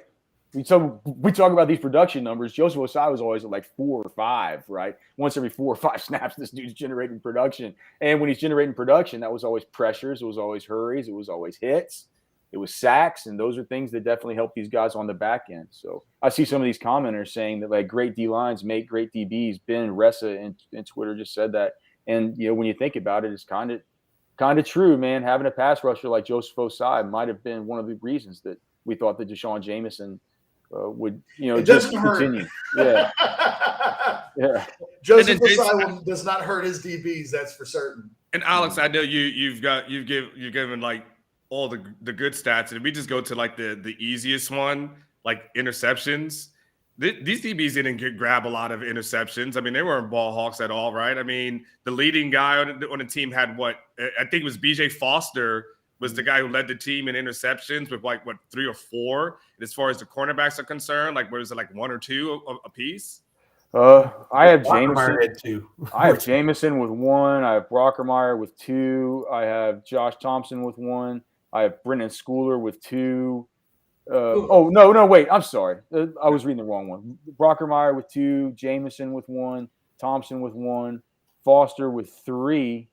So we talk about these production numbers. Joseph Osai was always at like 4 or 5, right? Once every 4 or 5 snaps, this dude's generating production. And when he's generating production, that was always pressures. It was always hurries. It was always hits. It was sacks. And those are things that definitely help these guys on the back end. So I see some of these commenters saying that like great D-lines make great DBs. Ben Ressa in Twitter just said that. And, when you think about it, it's kind of true, man. Having a pass rusher like Joseph Osai might have been one of the reasons that we thought that Desean Jamison would, just continue. Yeah. Yeah. Joseph Osai does not hurt his DBs, that's for certain. And Alex, I know you've given like all the good stats, and we just go to like the easiest one, like interceptions. These DBs didn't grab a lot of interceptions. I mean, they weren't ball hawks at all, right? I mean, the leading guy on the team had I think it was B.J. Foster was the guy who led the team in interceptions with 3 or 4. And as far as the cornerbacks are concerned, like what is it, like 1 or 2 a piece? I have Jamison. I have Jamison with 1. I have Brockermeyer with 2. I have Josh Thompson with 1. I have Brennan Schooler with 2. No, wait. I'm sorry. I was reading the wrong one. Brockermeyer with 2, Jamison with 1, Thompson with 1, Foster with 3.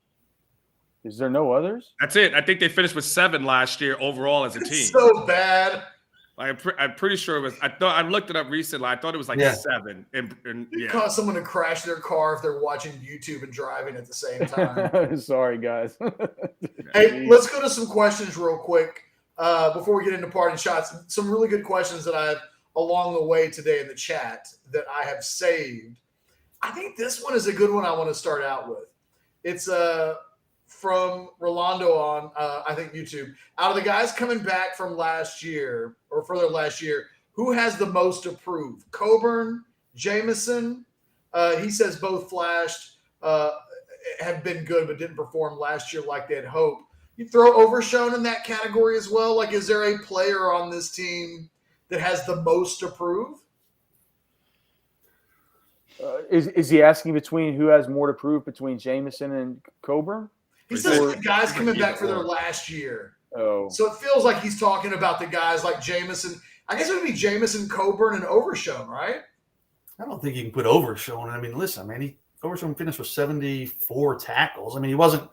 Is there no others? That's it. I think they finished with 7 last year overall as a team. So bad. I'm pretty sure it was. I looked it up recently. I thought it was like 7. You cause someone to crash their car if they're watching YouTube and driving at the same time. Sorry, guys. Hey, let's go to some questions real quick. Before we get into parting shots, some really good questions that I have along the way today in the chat that I have saved. I think this one is a good one I want to start out with. It's from Rolando on, I think, YouTube. Out of the guys coming back from last year or further last year, who has the most to prove? Coburn, Jamison? He says both flashed, have been good but didn't perform last year like they had hoped. You throw Overshown in that category as well? Like, is there a player on this team that has the most to prove? Is he asking between who has more to prove between Jamison and Coburn? He says the guys coming back for their last year. Oh. So it feels like he's talking about the guys like Jamison. I guess it would be Jamison, Coburn, and Overshown, right? I don't think you can put Overshown. I mean, listen, man, Overshown finished with 74 tackles. I mean, he wasn't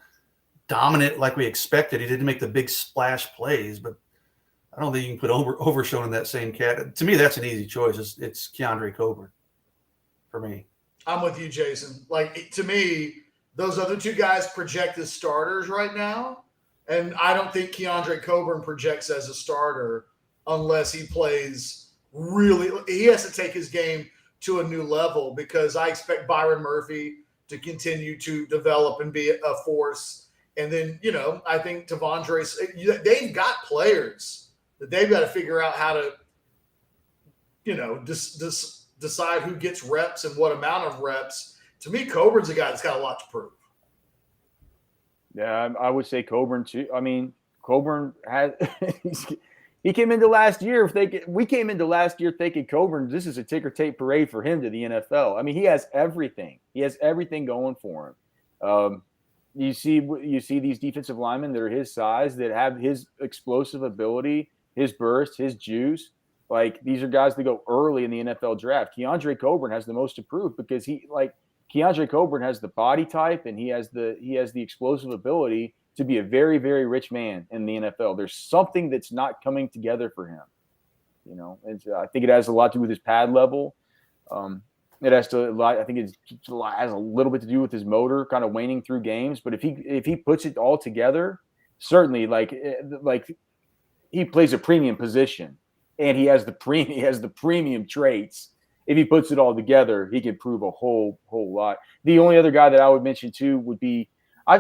dominant like we expected. He didn't make the big splash plays, but I don't think you can put Overshown in that same cat. To me, that's an easy choice. It's Keandre Coburn for me. I'm with you, Jason. Like, to me, those other 2 guys project as starters right now, and I don't think Keandre Coburn projects as a starter unless he plays really – he has to take his game to a new level because I expect Byron Murphy to continue to develop and be a force. And then, I think Tavondre's – they've got players that they've got to figure out how to, decide who gets reps and what amount of reps. To me, Coburn's a guy that's got a lot to prove. Yeah, I would say Coburn too. I mean, Coburn has he came into last year we came into last year thinking Coburn, this is a ticker tape parade for him to the NFL. I mean, he has everything. He has everything going for him. You see these defensive linemen that are his size that have his explosive ability, his burst, his juice. Like, these are guys that go early in the NFL draft. Keandre Coburn has the most to prove because Keandre Coburn has the body type and he has the explosive ability to be a very, very rich man in the NFL. There's something that's not coming together for him. And I think it has a lot to do with his pad level. It has to. I think it has a little bit to do with his motor kind of waning through games. But if he puts it all together, certainly like he plays a premium position, and he has the premium traits, if he puts it all together, he can prove a whole lot. The only other guy that I would mention too would be, I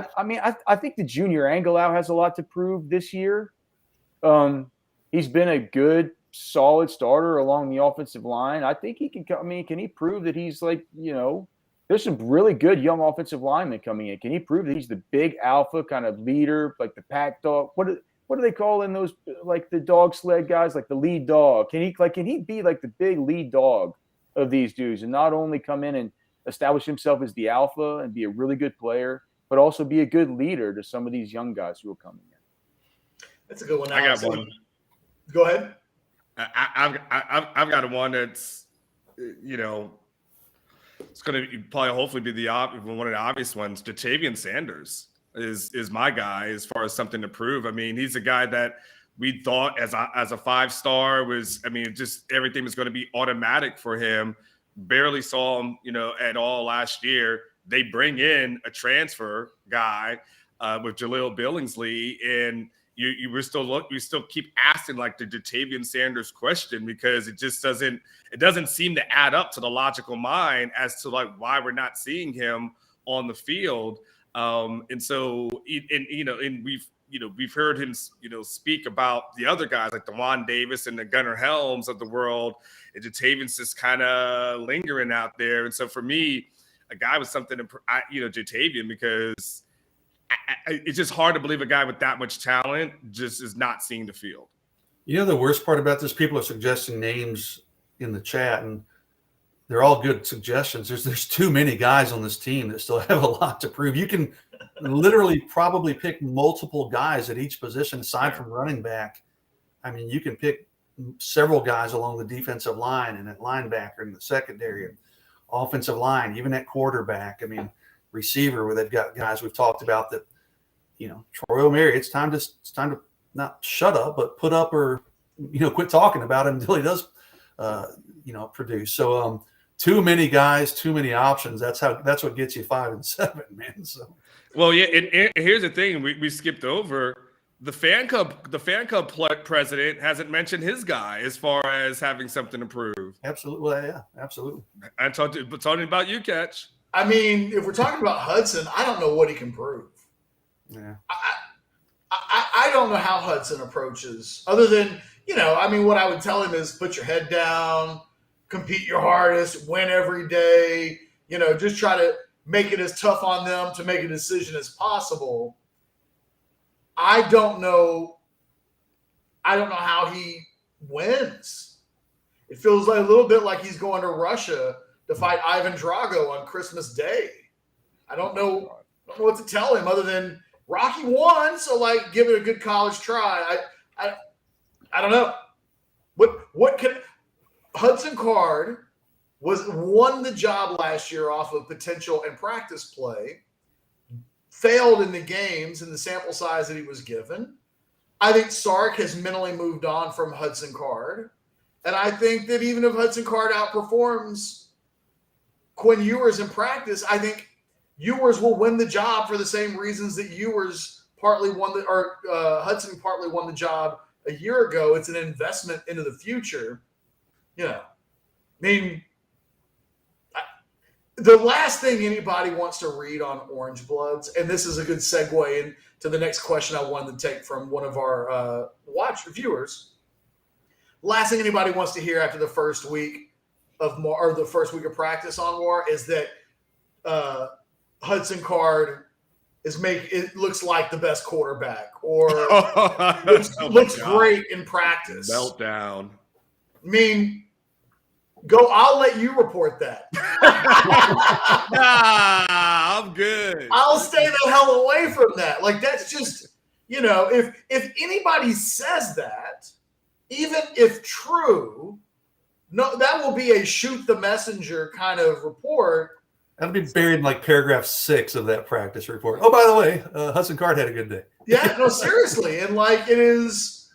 think the junior Angelau has a lot to prove this year. He's been a good, solid starter along the offensive line. I think he can. I mean, can he prove that he's like, there's some really good young offensive linemen coming in. Can he prove that he's the big alpha kind of leader, like the pack dog? What do they call in those, like the dog sled guys, like the lead dog? Can he be like the big lead dog of these dudes and not only come in and establish himself as the alpha and be a really good player, but also be a good leader to some of these young guys who are coming in? That's a good one. I got one. Go ahead. I've got one that's, it's going to probably hopefully be one of the obvious ones. Jatavian Sanders is my guy as far as something to prove. I mean, he's a guy that we thought as a 5-star was, just everything was going to be automatic for him. Barely saw him, at all last year. They bring in a transfer guy with Jaleel Billingsley, and we still keep asking like the Jatavian Sanders question, because it just doesn't seem to add up to the logical mind as to like why we're not seeing him on the field. And we've heard him, speak about the other guys like DeJuan Davis and the Gunnar Helms of the world, and Jatavian's just kind of lingering out there. And so for me, a guy with something, Jatavian, because it's just hard to believe a guy with that much talent just is not seeing the field. The worst part about this, people are suggesting names in the chat, and they're all good suggestions. There's too many guys on this team that still have a lot to prove. You can literally probably pick multiple guys at each position aside from running back. I mean, you can pick several guys along the defensive line and at linebacker in the secondary and offensive line, even at quarterback. I mean, receiver, where they've got guys we've talked about that, Troy O'Mary, it's time to not shut up, but put up or, quit talking about him until he does, produce. So too many guys, too many options. That's what gets you 5 and 7, man. So, well, yeah. And here's the thing we skipped over. The fan club president hasn't mentioned his guy as far as having something to prove. Absolutely. Well, yeah, absolutely. I talking about you, Ketch. I mean, if we're talking about Hudson, I don't know what he can prove. Yeah. I don't know how Hudson approaches, other than, what I would tell him is put your head down, compete your hardest, win every day, just try to make it as tough on them to make a decision as possible. I don't know how he wins. It feels like a little bit like he's going to Russia to fight Ivan Drago on Christmas Day. I don't know what to tell him other than Rocky won, so like give it a good college try. I don't know. What can Hudson Card won the job last year off of potential and practice play, failed in the games in the sample size that he was given. I think Sark has mentally moved on from Hudson Card. And I think that even if Hudson Card outperforms Quinn Ewers in practice, I think Ewers will win the job for the same reasons that Hudson partly won the job a year ago. It's an investment into the future. The last thing anybody wants to read on Orangebloods, and this is a good segue into the next question I wanted to take from one of our viewers. Last thing anybody wants to hear after the first week of practice on War is that Hudson Card it looks like the best quarterback or looks great in practice. Meltdown. I mean, I'll let you report that. Nah, I'm good. I'll stay the hell away from that. Like, that's just, if anybody says that, even if true, no, that will be a shoot the messenger kind of report. That'll be buried in like paragraph 6 of that practice report. Oh, by the way, Hudson Card had a good day. Yeah, no, seriously. And like, it is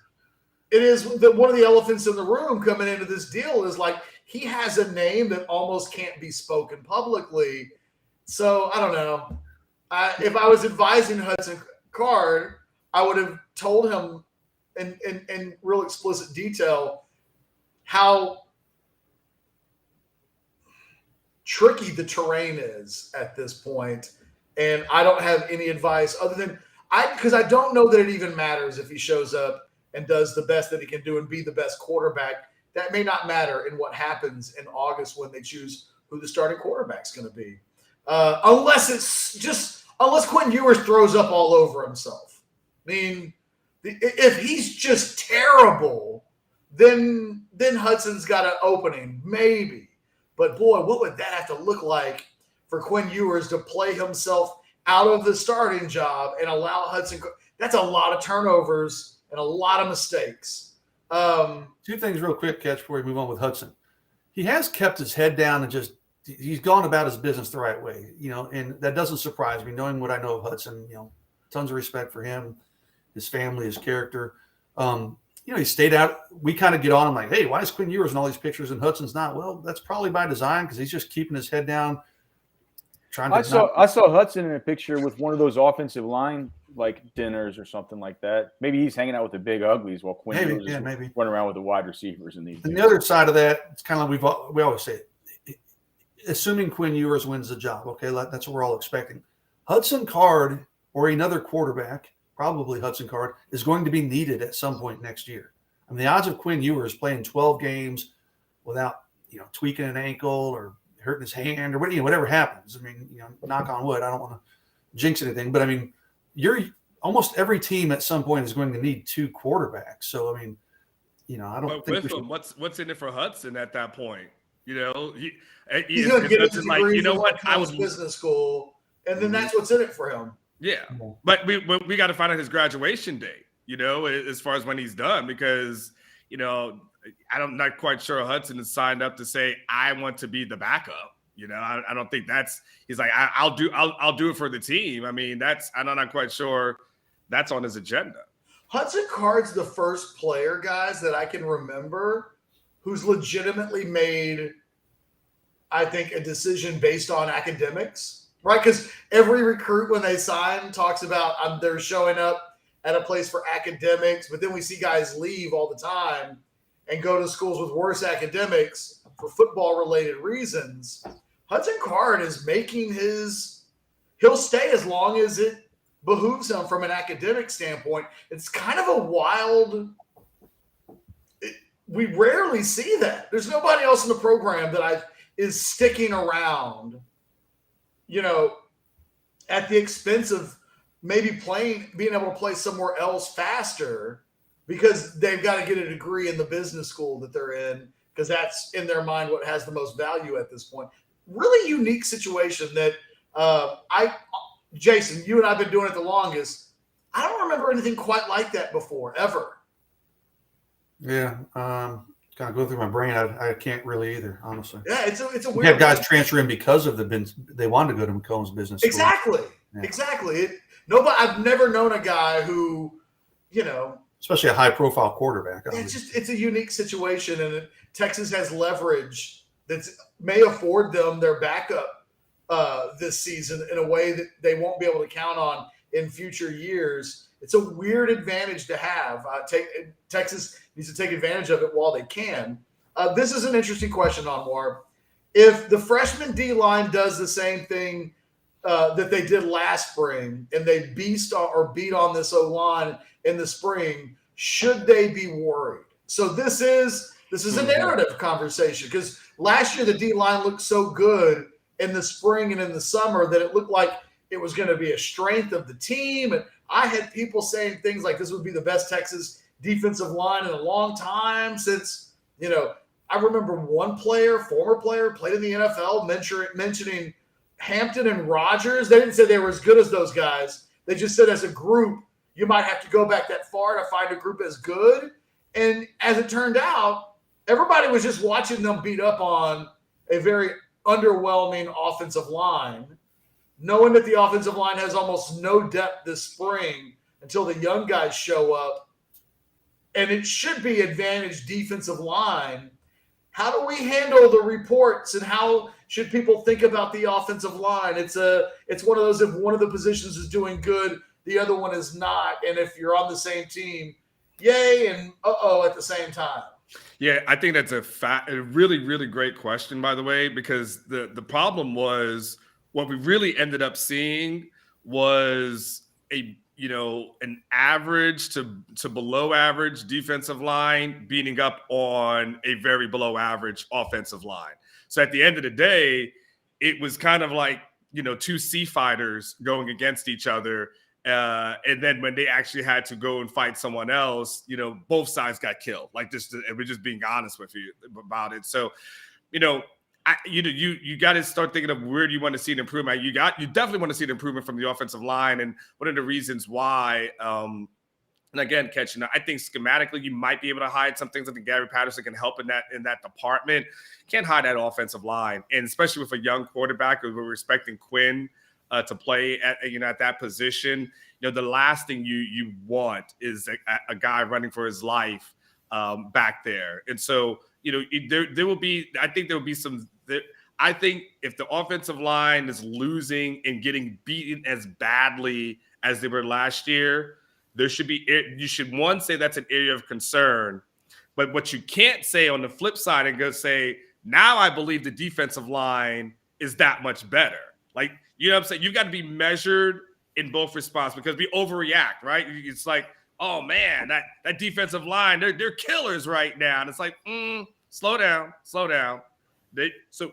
one of the elephants in the room coming into this deal is like, he has a name that almost can't be spoken publicly. So I don't know. If I was advising Hudson Card, I would have told him in real explicit detail how tricky the terrain is at this point. And I don't have any advice other than because I don't know that it even matters if he shows up and does the best that he can do and be the best quarterback. That may not matter in what happens in August when they choose who the starting quarterback's going to be. Unless Quinn Ewers throws up all over himself. I mean, if he's just terrible, then Hudson's got an opening, maybe. But boy, what would that have to look like for Quinn Ewers to play himself out of the starting job and allow Hudson? That's a lot of turnovers and a lot of mistakes. Two things real quick, Catch, before we move on with Hudson. He has kept his head down and he's gone about his business the right way, and that doesn't surprise me, knowing what I know of Hudson, tons of respect for him, his family, his character. He stayed out. We kind of get on him like, hey, why is Quinn Ewers in all these pictures and Hudson's not? Well, that's probably by design because he's just keeping his head down. I saw Hudson in a picture with one of those offensive line like dinners or something like that. Maybe he's hanging out with the big uglies while Quinn Ewers is running around with the wide receivers. And the other side of that, it's kind of like we always say, assuming Quinn Ewers wins the job, okay, that's what we're all expecting. Hudson Card or another quarterback, probably Hudson Card, is going to be needed at some point next year. I mean, the odds of Quinn Ewers playing 12 games without, tweaking an ankle or hurting his hand or whatever happens. I mean, knock on wood. I don't want to jinx anything, but I mean, almost every team at some point is going to need two quarterbacks. So, I mean, I don't think with him, what's in it for Hudson at that point? He's going to get his degree I was business school, and then that's what's in it for him. Yeah, but we got to find out his graduation date. As far as when he's done, because I'm not quite sure Hudson is signed up to say I want to be the backup. I don't think he's like I'll do it for the team. I mean, I'm not quite sure that's on his agenda. Hudson Card's the first player, guys, that I can remember who's legitimately made, I think, a decision based on academics, right? Because every recruit when they sign talks about they're showing up at a place for academics, but then we see guys leave all the time and go to schools with worse academics for football-related reasons. Hudson Card is making he'll stay as long as it behooves him from an academic standpoint. It's kind of a wild we rarely see that. There's nobody else in the program that is sticking around, at the expense of maybe being able to play somewhere else faster because they've got to get a degree in the business school that they're in, because that's in their mind what has the most value at this point. Really unique situation that Jason, you and I have been doing it the longest. I don't remember anything quite like that before, ever. Yeah, kind of go through my brain. I can't really either, honestly. Yeah, it's a weird. We have guys transfer in because of they wanted to go to McComb's business school. Exactly. Yeah. Exactly. I've never known a guy who, especially a high-profile quarterback. It's a unique situation, and Texas has leverage that may afford them their backup this season in a way that they won't be able to count on in future years. It's a weird advantage to have. Texas needs to take advantage of it while they can. This is an interesting question, Anwar. If the freshman D-line does the same thing that they did last spring and they beat on this O-line in the spring, should they be worried? So this is a narrative conversation, because last year the D-line looked so good in the spring and in the summer that it looked like it was going to be a strength of the team. And I had people saying things like this would be the best Texas defensive line in a long time since, I remember one former player, played in the NFL, mentioning Hampton and Rodgers. They didn't say they were as good as those guys. They just said as a group, you might have to go back that far to find a group as good. And as it turned out, everybody was just watching them beat up on a very underwhelming offensive line, knowing that the offensive line has almost no depth this spring until the young guys show up. And it should be advantage defensive line. How do we handle the reports, and how should people think about the offensive line? It's one of those, if one of the positions is doing good, the other one is not. And if you're on the same team, yay and uh-oh at the same time. Yeah, I think that's a really, really great question, by the way, because the problem was what we really ended up seeing was an average to below average defensive line beating up on a very below average offensive line. So at the end of the day, it was kind of like two sea fighters going against each other. And then when they actually had to go and fight someone else, both sides got killed. Like and we're just being honest with you about it. So, you got to start thinking of where do you want to see an improvement. You definitely want to see an improvement from the offensive line, and one of the reasons why. And again, Ketchum, I think schematically you might be able to hide some things. I think Gary Patterson can help in that department. Can't hide that offensive line, and especially with a young quarterback, we're expecting Quinn to play at that position. The last thing you want is a guy running for his life back there. And so, there will be. I think there will be some. I think if the offensive line is losing and getting beaten as badly as they were last year, there should be. You should say that's an area of concern. But what you can't say on the flip side and go say, now I believe the defensive line is that much better. Like, what I'm saying? You've got to be measured in both responses because we overreact, right? It's like, oh man, that defensive line, they're killers right now. And it's like, slow down. So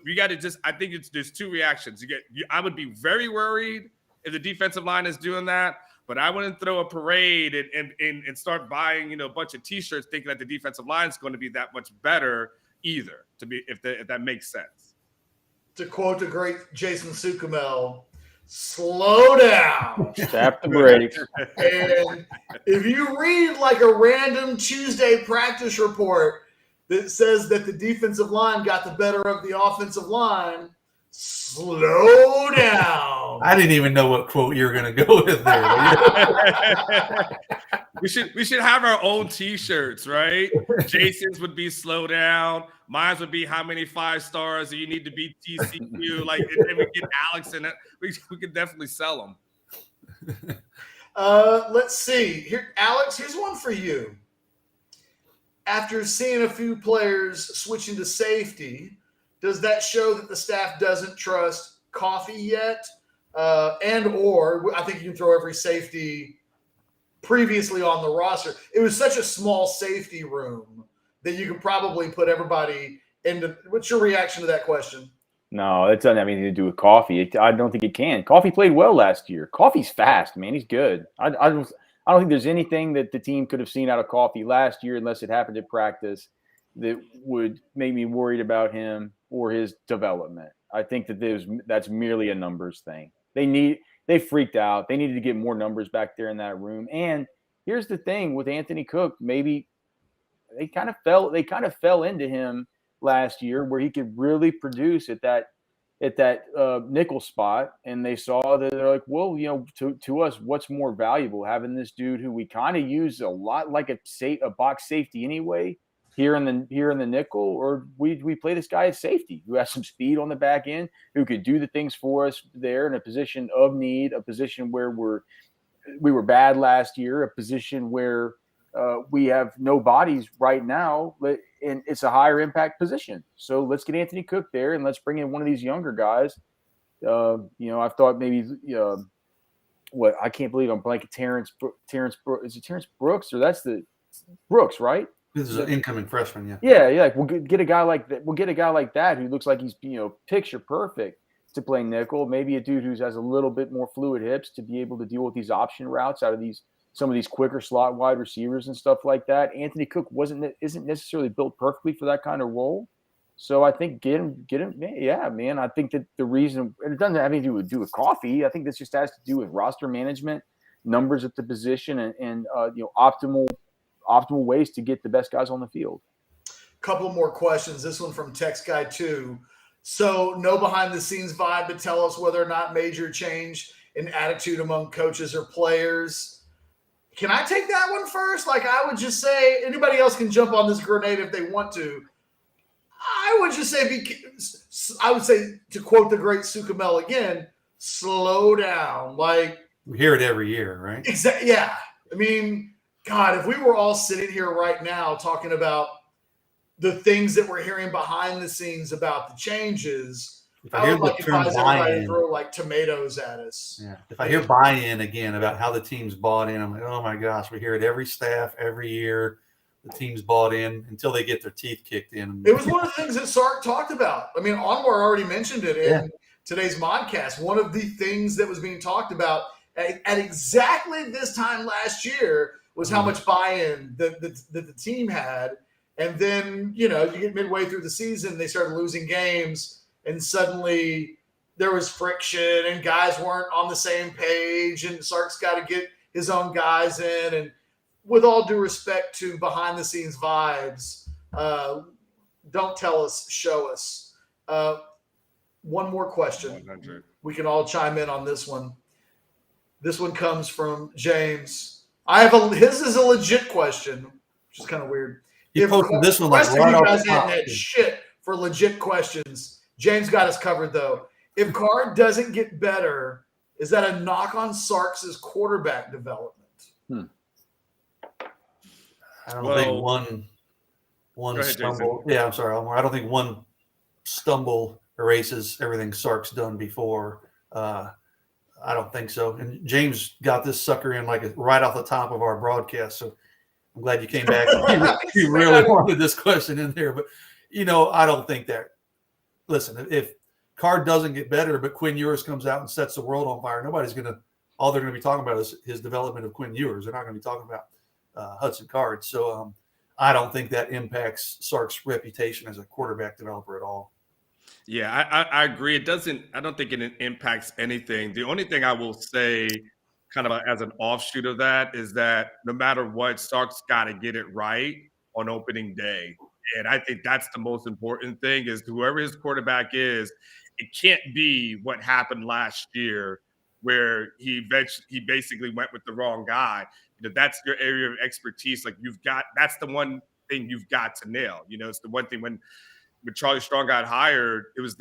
you got to I think there's two reactions. I would be very worried if the defensive line is doing that, but I wouldn't throw a parade and start buying, a bunch of T-shirts thinking that the defensive line is going to be that much better either, if that makes sense. To quote the great Jason Suchomel, slow down. Tap the brakes. And if you read like a random Tuesday practice report that says that the defensive line got the better of the offensive line, slow down. I didn't even know what quote you were going to go with there. We should have our own T-shirts, right? Jason's would be slow down. Mine would be how many 5 stars do you need to beat TCU? Like, and then we get Alex in it. We could definitely sell them. Let's see. Here, Alex, here's one for you. After seeing a few players switching to safety, does that show that the staff doesn't trust Coffee yet? Or I think you can throw every safety previously on the roster. It was such a small safety room that you can probably put everybody into. What's your reaction to that question? No, it doesn't have anything to do with Coffee. I don't think it can. Coffee played well last year. Coffee's fast, man. He's good. I don't think there's anything that the team could have seen out of Coffee last year, unless it happened at practice, that would make me worried about him or his development. I think that's merely a numbers thing. They freaked out. They needed to get more numbers back there in that room. And here's the thing with Anthony Cook, maybe they kind of fell into him last year where he could really produce at that nickel spot. And they saw that they're like, well, to us, what's more valuable, having this dude who we kind of use a lot like a box safety anyway, here in the nickel, or we play this guy as safety who has some speed on the back end, who could do the things for us there in a position of need, a position where we were bad last year, a position where we have no bodies right now, and it's a higher impact position. So let's get Anthony Cook there, and let's bring in one of these younger guys. I've thought maybe I can't believe I'm blanking. Terrence is it Terrence Brooks, or that's the Brooks, right? This is an incoming freshman, yeah. Yeah. Like we'll get a guy like that. We'll get a guy like that who looks like he's picture perfect to play nickel. Maybe a dude who has a little bit more fluid hips to be able to deal with these option routes out of some of these quicker slot wide receivers and stuff like that. Anthony Cook isn't necessarily built perfectly for that kind of role. So I think get him. Yeah, man. I think that the reason, and it doesn't have anything to do with Coffee. I think this just has to do with roster management, numbers at the position, and optimal ways to get the best guys on the field. Couple more questions. This one from Text Guy 2. So no behind the scenes vibe to tell us whether or not major change in attitude among coaches or players. Can I take that one first? Like, I would just say, anybody else can jump on this grenade if they want to. I would just say, to quote the great Suchomel again, slow down. Like, we hear it every year, right? Exactly. Yeah. I mean, God, if we were all sitting here right now talking about the things that we're hearing behind the scenes about the changes, if I hear the term everybody buy-in, throw like tomatoes at us. yeah. If I hear buy-in again about how the team's bought in, I'm like, oh my gosh, we hear it every staff every year. The team's bought in until they get their teeth kicked in. It was one of the things that Sark talked about. I mean, Anwar already mentioned it in today's Modcast. One of the things that was being talked about at exactly this time last year was how much buy-in the team had. And then, you get midway through the season, they started losing games, and suddenly there was friction and guys weren't on the same page, and Sark's got to get his own guys in. And with all due respect to behind-the-scenes vibes, don't tell us, show us. One more question. 100. We can all chime in on this one. This one comes from James. His is a legit question, which is kind of weird. You posted this one like right off the top. Had shit for legit questions. James got us covered though. If Card doesn't get better, is that a knock on Sark's quarterback development? I don't think one stumble. Jason. Yeah, I'm sorry, Elmore. I don't think one stumble erases everything Sark's done before. I don't think so. And James got this sucker in like right off the top of our broadcast. So I'm glad you came back. You really wanted this question in there. But, I don't think that. Listen, if Card doesn't get better, but Quinn Ewers comes out and sets the world on fire, all they're going to be talking about is his development of Quinn Ewers. They're not going to be talking about Hudson Card. So I don't think that impacts Sark's reputation as a quarterback developer at all. Yeah, I agree. I don't think it impacts anything. The only thing I will say kind of as an offshoot of that is that no matter what, Sark's got to get it right on opening day. And I think that's the most important thing is whoever his quarterback is, it can't be what happened last year where he basically went with the wrong guy. That's your area of expertise. Like that's the one thing you've got to nail. It's the one thing when Charlie Strong got hired, it was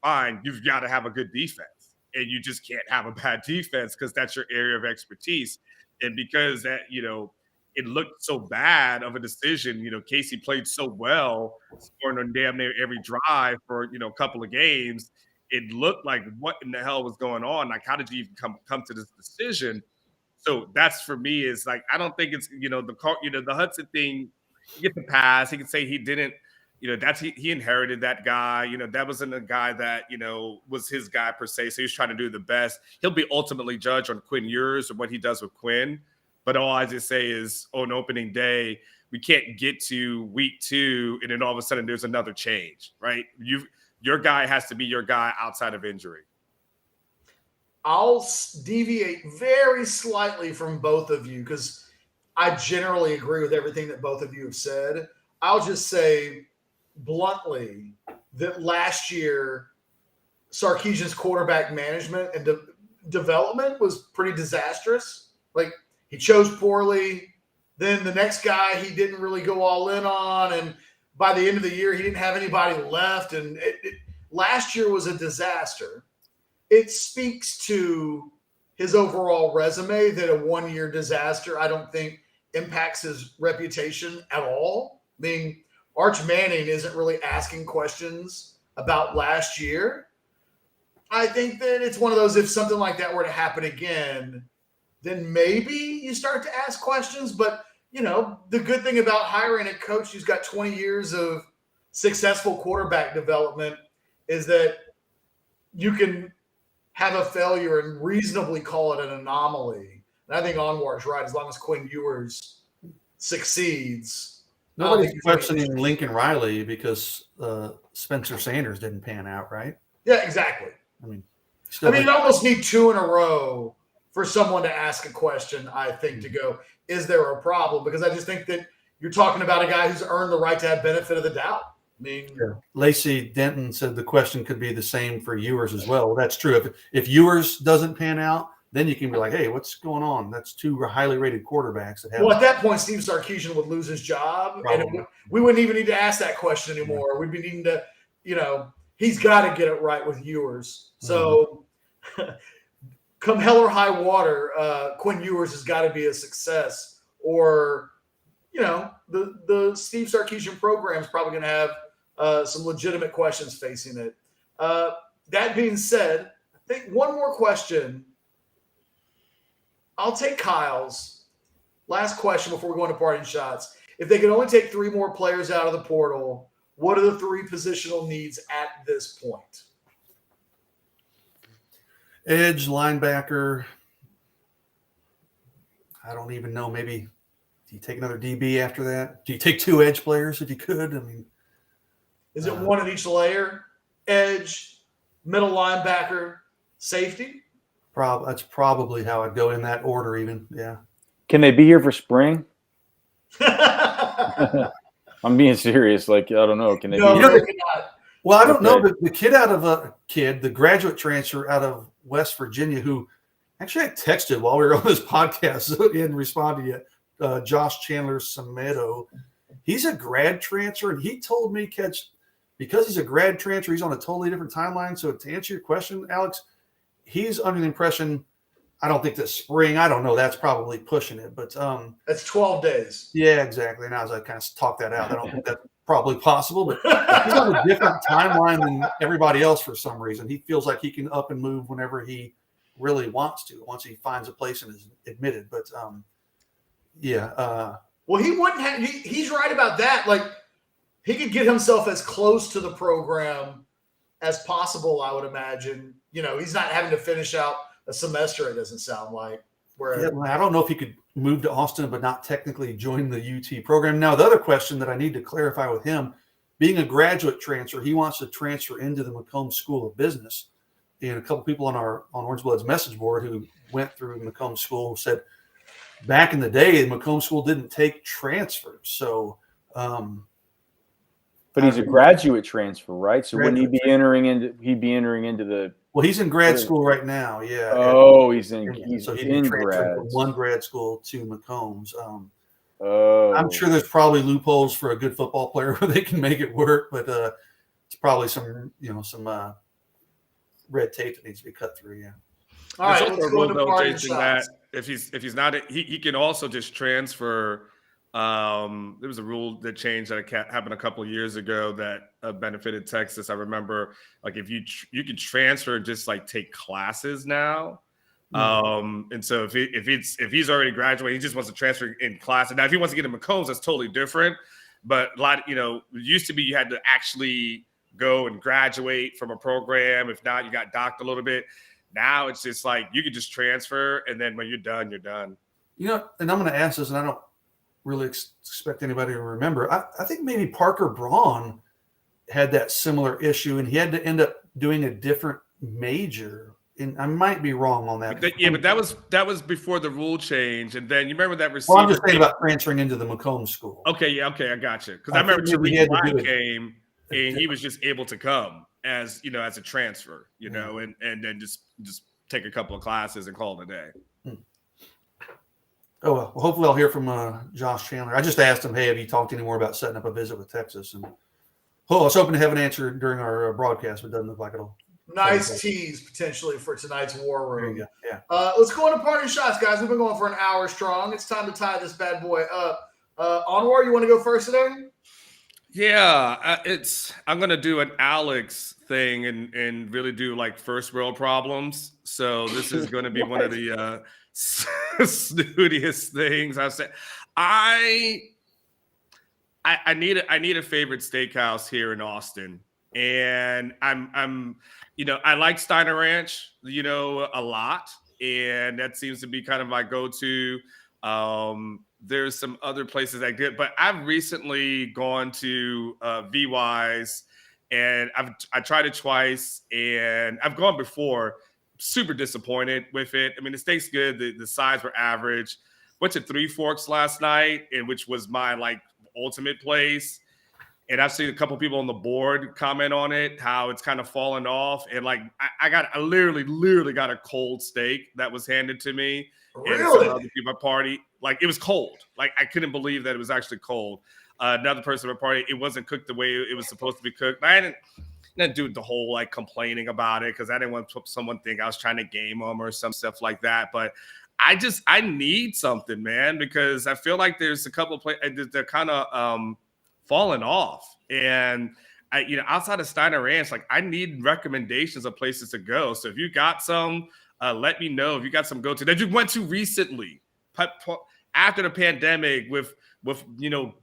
fine. You've got to have a good defense, and you just can't have a bad defense because that's your area of expertise. And because that, it looked so bad of a decision. Casey played so well, scoring on damn near every drive for a couple of games. It looked like what in the hell was going on? Like, how did you even come to this decision? So that's for me is like I don't think it's the Hudson thing. You get the pass. He can say he didn't. He inherited that guy. That wasn't a guy that, was his guy per se. So he's trying to do the best. He'll be ultimately judged on Quinn Ewers or what he does with Quinn. But all I just say is on opening day, we can't get to week 2 and then all of a sudden there's another change, right? Your guy has to be your guy outside of injury. I'll deviate very slightly from both of you because I generally agree with everything that both of you have said. I'll just say bluntly that last year Sarkisian's quarterback management and development was pretty disastrous. Like he chose poorly. Then the next guy he didn't really go all in on, and by the end of the year he didn't have anybody left. And last year was a disaster. It speaks to his overall resume that a one-year disaster I don't think impacts his reputation at all. I mean, Arch Manning isn't really asking questions about last year. I think that it's one of those, if something like that were to happen again, then maybe you start to ask questions. But, the good thing about hiring a coach who's got 20 years of successful quarterback development is that you can have a failure and reasonably call it an anomaly. And I think Anwar's right. As long as Quinn Ewers succeeds, nobody's questioning Lincoln Riley because Spencer Sanders didn't pan out, right? Yeah, exactly. You almost need 2 in a row for someone to ask a question, I think, to go, is there a problem? Because I just think that you're talking about a guy who's earned the right to have benefit of the doubt. Lacey Denton said the question could be the same for Ewers as well. Well, that's true. If Ewers doesn't pan out, then you can be like, hey, what's going on? That's 2 highly rated quarterbacks that have. Well, at that point, Steve Sarkisian would lose his job. Probably. And we wouldn't even need to ask that question anymore. We'd be needing to, he's got to get it right with Ewers. So come hell or high water, Quinn Ewers has got to be a success, or the Steve Sarkisian program is probably going to have some legitimate questions facing it. That being said, I think one more question. I'll take Kyle's last question before we go into parting shots. If they could only take 3 more players out of the portal, what are the 3 positional needs at this point? Edge, linebacker. I don't even know. Maybe do you take another DB after that? Do you take 2 edge players if you could? I mean, is it one in each layer? Edge, middle linebacker, safety? That's probably how I'd go in that order even. Yeah. Can they be here for spring? I'm being serious. Like, I don't know. Can they be here? Well, I don't know. The graduate transfer out of West Virginia, who actually I texted while we were on this podcast, so he hadn't responded yet. Josh Chandler Samedo. He's a grad transfer, and he told me, because he's a grad transfer, he's on a totally different timeline. So to answer your question, Alex, he's under the impression, I don't think this spring, I don't know, that's probably pushing it, but that's 12 days. Yeah, exactly. And as I kind of talk that out, I don't think that's probably possible, but he's on a different timeline than everybody else for some reason. He feels like he can up and move whenever he really wants to, once he finds a place and is admitted. But well, he wouldn't have, he's right about that. Like, he could get himself as close to the program as possible, I would imagine. He's not having to finish out a semester, it doesn't sound like. I don't know if he could move to Austin but not technically join the UT program. Now, the other question that I need to clarify with him, being a graduate transfer, he wants to transfer into the Macomb School of Business. And a couple people on Orangebloods message board who went through Macomb School said back in the day, Macomb School didn't take transfers. So, but he's a graduate transfer, right? So wouldn't he be entering into the? Well, he's in grad school right now. Yeah. Oh, he's in grad. From one grad school to Macomb's. I'm sure there's probably loopholes for a good football player where they can make it work, but it's probably some red tape that needs to be cut through. Yeah. All right. Let's go into parting shots. If he's not, he can also just transfer. There was a rule that changed that happened a couple of years ago that benefited Texas. I remember, like, if you can transfer, just like take classes now. And so if he's already graduated, he just wants to transfer in class. And now if he wants to get in Macombs, that's totally different. But it used to be you had to actually go and graduate from a program. If not, you got docked a little bit. Now it's just like you can just transfer, and then when you're done, you're done. And I'm going to ask this, and I don't really expect anybody to remember. I think maybe Parker Braun had that similar issue, and he had to end up doing a different major. And I might be wrong on that. But that was before the rule change, and then you remember that receiver. Well, I'm just saying about transferring into the Macomb School. Okay, I got you. Because I remember Tariq White came, and he was just able to come as a transfer, and then just take a couple of classes and call it a day. Oh, well, hopefully I'll hear from Josh Chandler. I just asked him, hey, have you talked any more about setting up a visit with Texas? And I was hoping to have an answer during our broadcast, but it doesn't look like it'll. Nice tease potentially for tonight's War Room. There you go. Yeah. Let's go into parting shots, guys. We've been going for an hour strong. It's time to tie this bad boy up. Anwar, you want to go first today? Yeah, I'm gonna do an Alex thing and really do like first world problems. So this is going to be one of the snootiest things I've said. I need a favorite steakhouse here in Austin, and I'm I like Steiner Ranch a lot, and that seems to be kind of my go-to. There's some other places I did, but I've recently gone to VY's, and I tried it twice, and I've gone before. Super disappointed with it. I mean, the steak's good. The sides were average. Went to Three Forks last night, which was my ultimate place. And I've seen a couple people on the board comment on it, how it's kind of fallen off. And I literally got a cold steak that was handed to me. Really? And some other people at my party, it was cold. I couldn't believe that it was actually cold. Another person at my party, it wasn't cooked the way it was supposed to be cooked. I didn't do the whole complaining about it because I didn't want someone think I was trying to game them or some stuff like that. But I need something, man, because I feel like there's a couple of places they're kind of falling off. And outside of Steiner Ranch, like I need recommendations of places to go. So if you got some, let me know. If you got some go-to that you went to recently after the pandemic with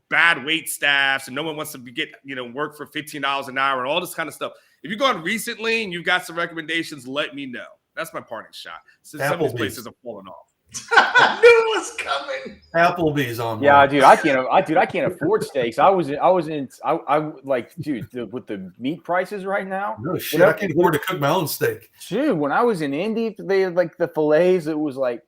bad wait staffs and no one wants to get work for $15 an hour and all this kind of stuff. If you've gone recently and you've got some recommendations, let me know. That's my parting shot. Since some of these places are falling off. I knew it was coming. Applebee's on. Yeah, dude, I can't afford steaks. I like, dude, with the meat prices right now. No shit, I can't afford to cook my own steak. Dude, when I was in Indy, they had like the fillets. It was like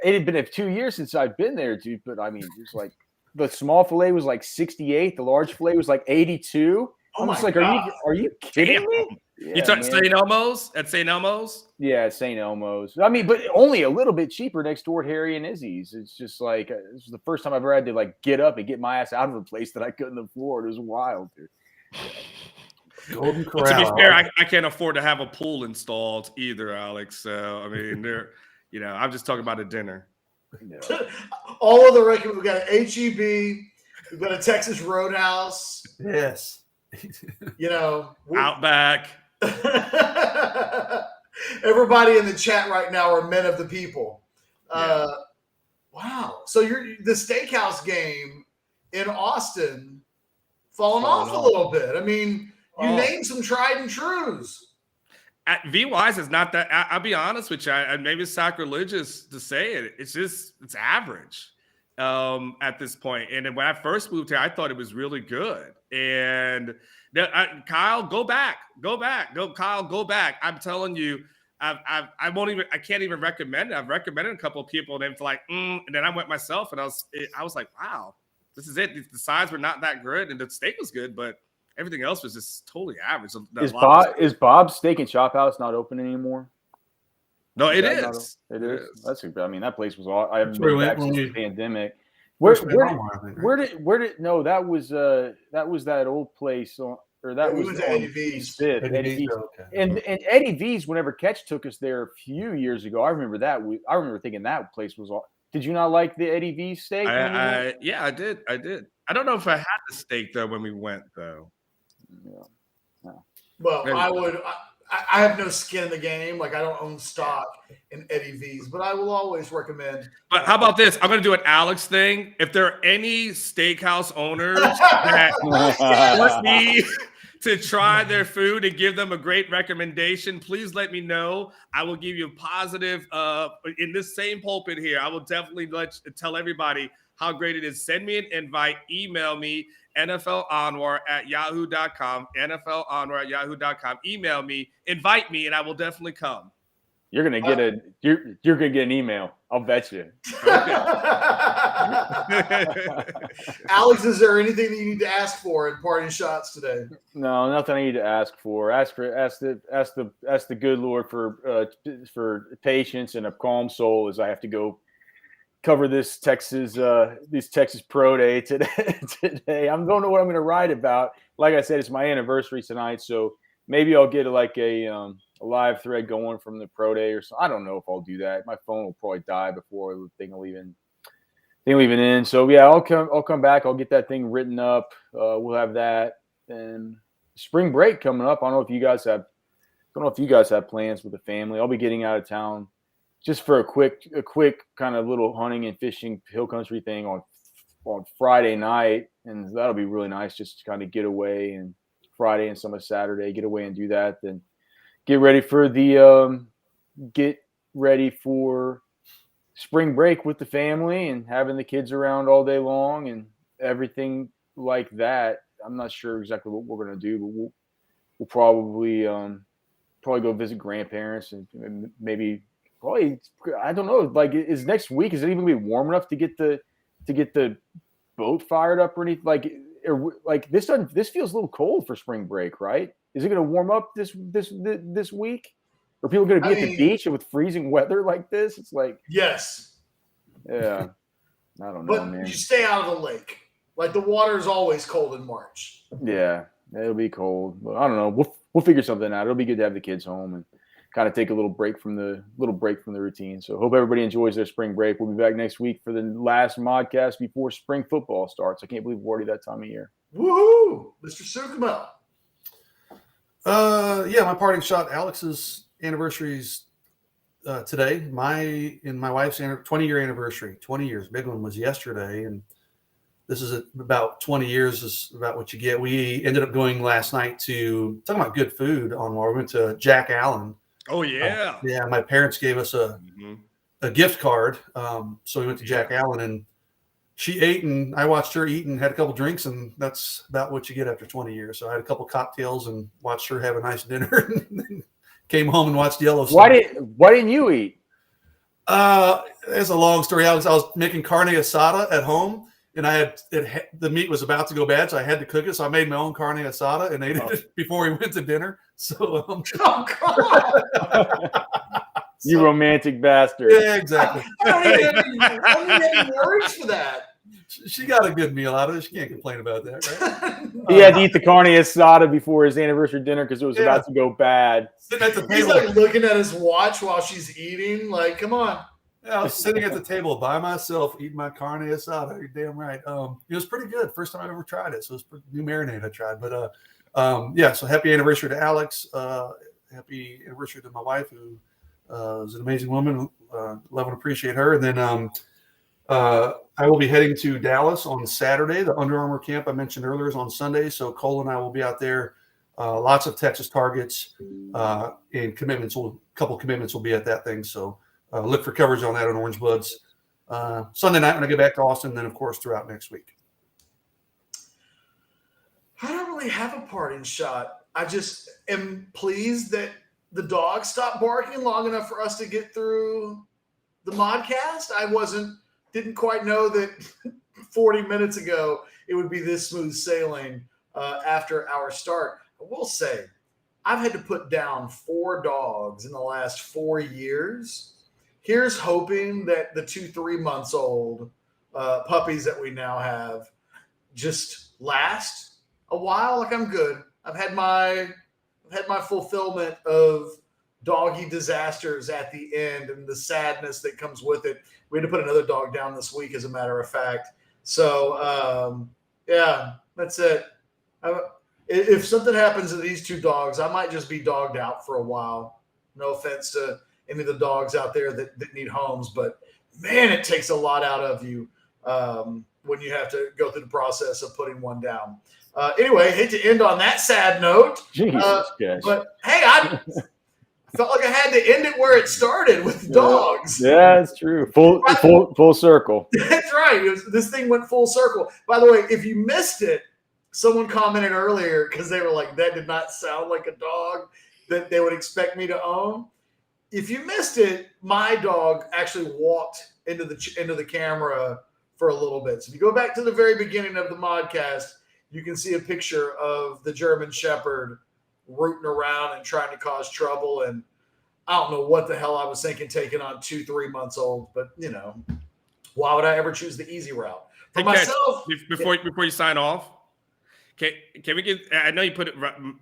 it had been 2 years since I'd been there, dude. But I mean, it was like the small fillet was like 68, the large fillet was like 82. I'm just like, are you kidding me? Yeah, you talking St. Elmo's at St. Elmo's? Yeah, St. Elmo's. I mean, but only a little bit cheaper next door at Harry and Izzy's. It's just like this was the first time I've ever had to like get up and get my ass out of the place that I couldn't afford. It was wild, dude. Golden Corral. To be fair, I can't afford to have a pool installed either, Alex. So I mean, I'm just talking about a dinner. Yeah. All of the record. We got an HEB. We've got a Texas Roadhouse. Yes. Outback. Everybody in the chat right now are men of the people. Yeah. Wow. So the steakhouse game in Austin falling off a little bit. I mean, you named some tried and trues. At VWise is not that. I'll be honest with you. Maybe it's sacrilegious to say it. It's average at this point. And when I first moved here, I thought it was really good. And Kyle, go back. Kyle, go back. I'm telling you, I can't even recommend it. I've recommended a couple of people, and they're like, and then I went myself, and I was like, wow, this is it. The sides were not that good, and the steak was good, but everything else was just totally average. Is Bob's Steak and Shop House not open anymore? No, it is. It is. That's. I mean, that place was all. I haven't been back since the pandemic. Where did no? That was that old place that was Eddie V's. Eddie V's. And Eddie V's. Whenever Ketch took us there a few years ago, I remember that. I remember thinking that place was all. Did you not like the Eddie V steak? Yeah, I did. I don't know if I had the steak though when we went though. Yeah. No. Well, I would. I have no skin in the game. Like I don't own stock in Eddie V's, but I will always recommend. But how about this? I'm going to do an Alex thing. If there are any steakhouse owners that want me to try their food and give them a great recommendation, please let me know. I will give you a positive. In this same pulpit here, I will definitely tell everybody how great it is. Send me an invite. Email me. NFLAnwar@yahoo.com, NFLAnwar@yahoo.com. Email me, invite me, and I will definitely come. You're gonna get you're gonna get an email. I'll bet you. Okay. Alex, is there anything that you need to ask for in parting shots today? No, nothing I need to ask for. Ask the good Lord for patience and a calm soul as I have to go cover this Texas Pro Day today. I don't know what I'm going to write about. Like I said, it's my anniversary tonight, so maybe I'll get like a live thread going from the Pro Day or so. I don't know if I'll do that. My phone will probably die before the thing will even end. So yeah, I'll come back. I'll get that thing written up. We'll have that, and spring break coming up. I don't know if you guys have plans with the family. I'll be getting out of town just for a quick kind of little hunting and fishing hill country thing on Friday night, and that'll be really nice just to kind of get away, and Friday and some of Saturday get away and do that. Then get ready for spring break with the family and having the kids around all day long and everything like that. I'm not sure exactly what we're gonna do, but we'll probably go visit grandparents and maybe. Probably, I don't know. Like, is next week? Is it even gonna be warm enough to get the boat fired up or anything? Like this feels a little cold for spring break, right? Is it gonna warm up this week? Are people gonna be at the beach with freezing weather like this? It's like yes, yeah. I don't know, man. You stay out of the lake. Like the water is always cold in March. Yeah, it'll be cold. But I don't know. We'll figure something out. It'll be good to have the kids home and kind of take a little break from the routine. So hope everybody enjoys their spring break. We'll be back next week for the last Modcast before spring football starts. I can't believe we're already that time of year. Woohoo, Mr. Suchomel. My parting shot. Alex's anniversaries today. My wife's 20-year anniversary. 20 years. Big one was yesterday, and this is about 20 years is about what you get. We ended up going last night to talking about good food. We went to Jack Allen. Oh yeah, my parents gave us a gift card, so we went to Jack Allen, and she ate, and I watched her eat and had a couple drinks, and that's about what you get after 20 years. So I had a couple cocktails and watched her have a nice dinner, and then came home and watched Yellowstone. Why didn't you eat? It's a long story. I was making carne asada at home, and the meat was about to go bad, so I had to cook it. So I made my own carne asada and ate it before we went to dinner. So, oh God. You romantic bastard. Yeah, exactly. I don't need any words for that. She got a good meal out of it. She can't complain about that, right? He had to eat the carne asada before his anniversary dinner because it was about to go bad. Sitting at the table. He's like looking at his watch while she's eating. Like, come on. Yeah, I was sitting at the table by myself eating my carne asada. You're damn right. It was pretty good. First time I've ever tried it. So it was new marinade I tried. But so happy anniversary to Alex. Happy anniversary to my wife, who is an amazing woman. Love and appreciate her. And then I will be heading to Dallas on Saturday. The Under Armour camp I mentioned earlier is on Sunday. So Cole and I will be out there. Lots of Texas targets and commitments. A couple commitments will be at that thing. So look for coverage on that on Orangebloods Sunday night when I get back to Austin. And then, of course, throughout next week. I don't really have a parting shot. I just am pleased that the dog stopped barking long enough for us to get through the Modcast. I didn't quite know that 40 minutes ago it would be this smooth sailing after our start. I will say, I've had to put down 4 dogs in the last 4 years. Here's hoping that the 2-3 months old puppies that we now have just last a while. Like, I'm good. I've had my fulfillment of doggy disasters at the end and the sadness that comes with it. We had to put another dog down this week, as a matter of fact. So, that's it. If something happens to these 2 dogs, I might just be dogged out for a while. No offense to any of the dogs out there that need homes, but man, it takes a lot out of you when you have to go through the process of putting one down. Anyway, hate to end on that sad note. But hey, I felt like I had to end it where it started with dogs. Yeah, it's true. Full circle. That's right. This thing went full circle. By the way, if you missed it, someone commented earlier because they were like, that did not sound like a dog that they would expect me to own. If you missed it, my dog actually walked into the camera for a little bit. So if you go back to the very beginning of the Modcast, you can see a picture of the German Shepherd rooting around and trying to cause trouble. And I don't know what the hell I was thinking taking on 2-3 months old, but why would I ever choose the easy route? For myself, before you sign off, can we get? I know you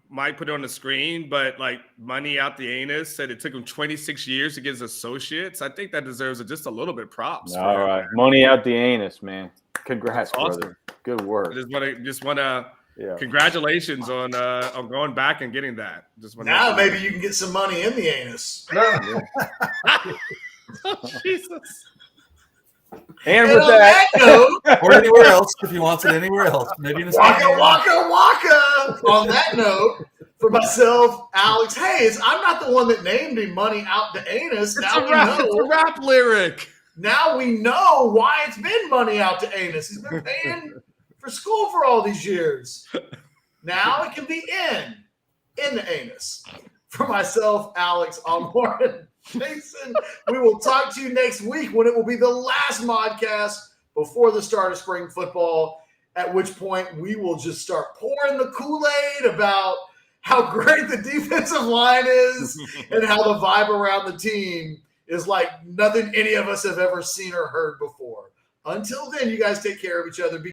might put it on the screen, but like Money Out the Anus said it took him 26 years to get his associates. I think that deserves just a little bit of props. All right, Money Out the Anus, man. Congrats, awesome. Brother. Good work. Just want to congratulations on going back and getting that. Now maybe you can get some money in the anus. Oh, Jesus. And with that note, or anywhere else, if you want it anywhere else, maybe in a waka. On that note, for myself, Alex Hayes, I'm not the one that named him Money Out the Anus. It's a rap lyric. Now we know why it's been Money Out the Anus. He's been paying for school for all these years. Now it can be in the anus. For myself, Alex, Anwar, Jason, we will talk to you next week when it will be the last Modcast before the start of spring football, at which point we will just start pouring the Kool-Aid about how great the defensive line is and how the vibe around the team is like nothing any of us have ever seen or heard before. Until then, you guys take care of each other.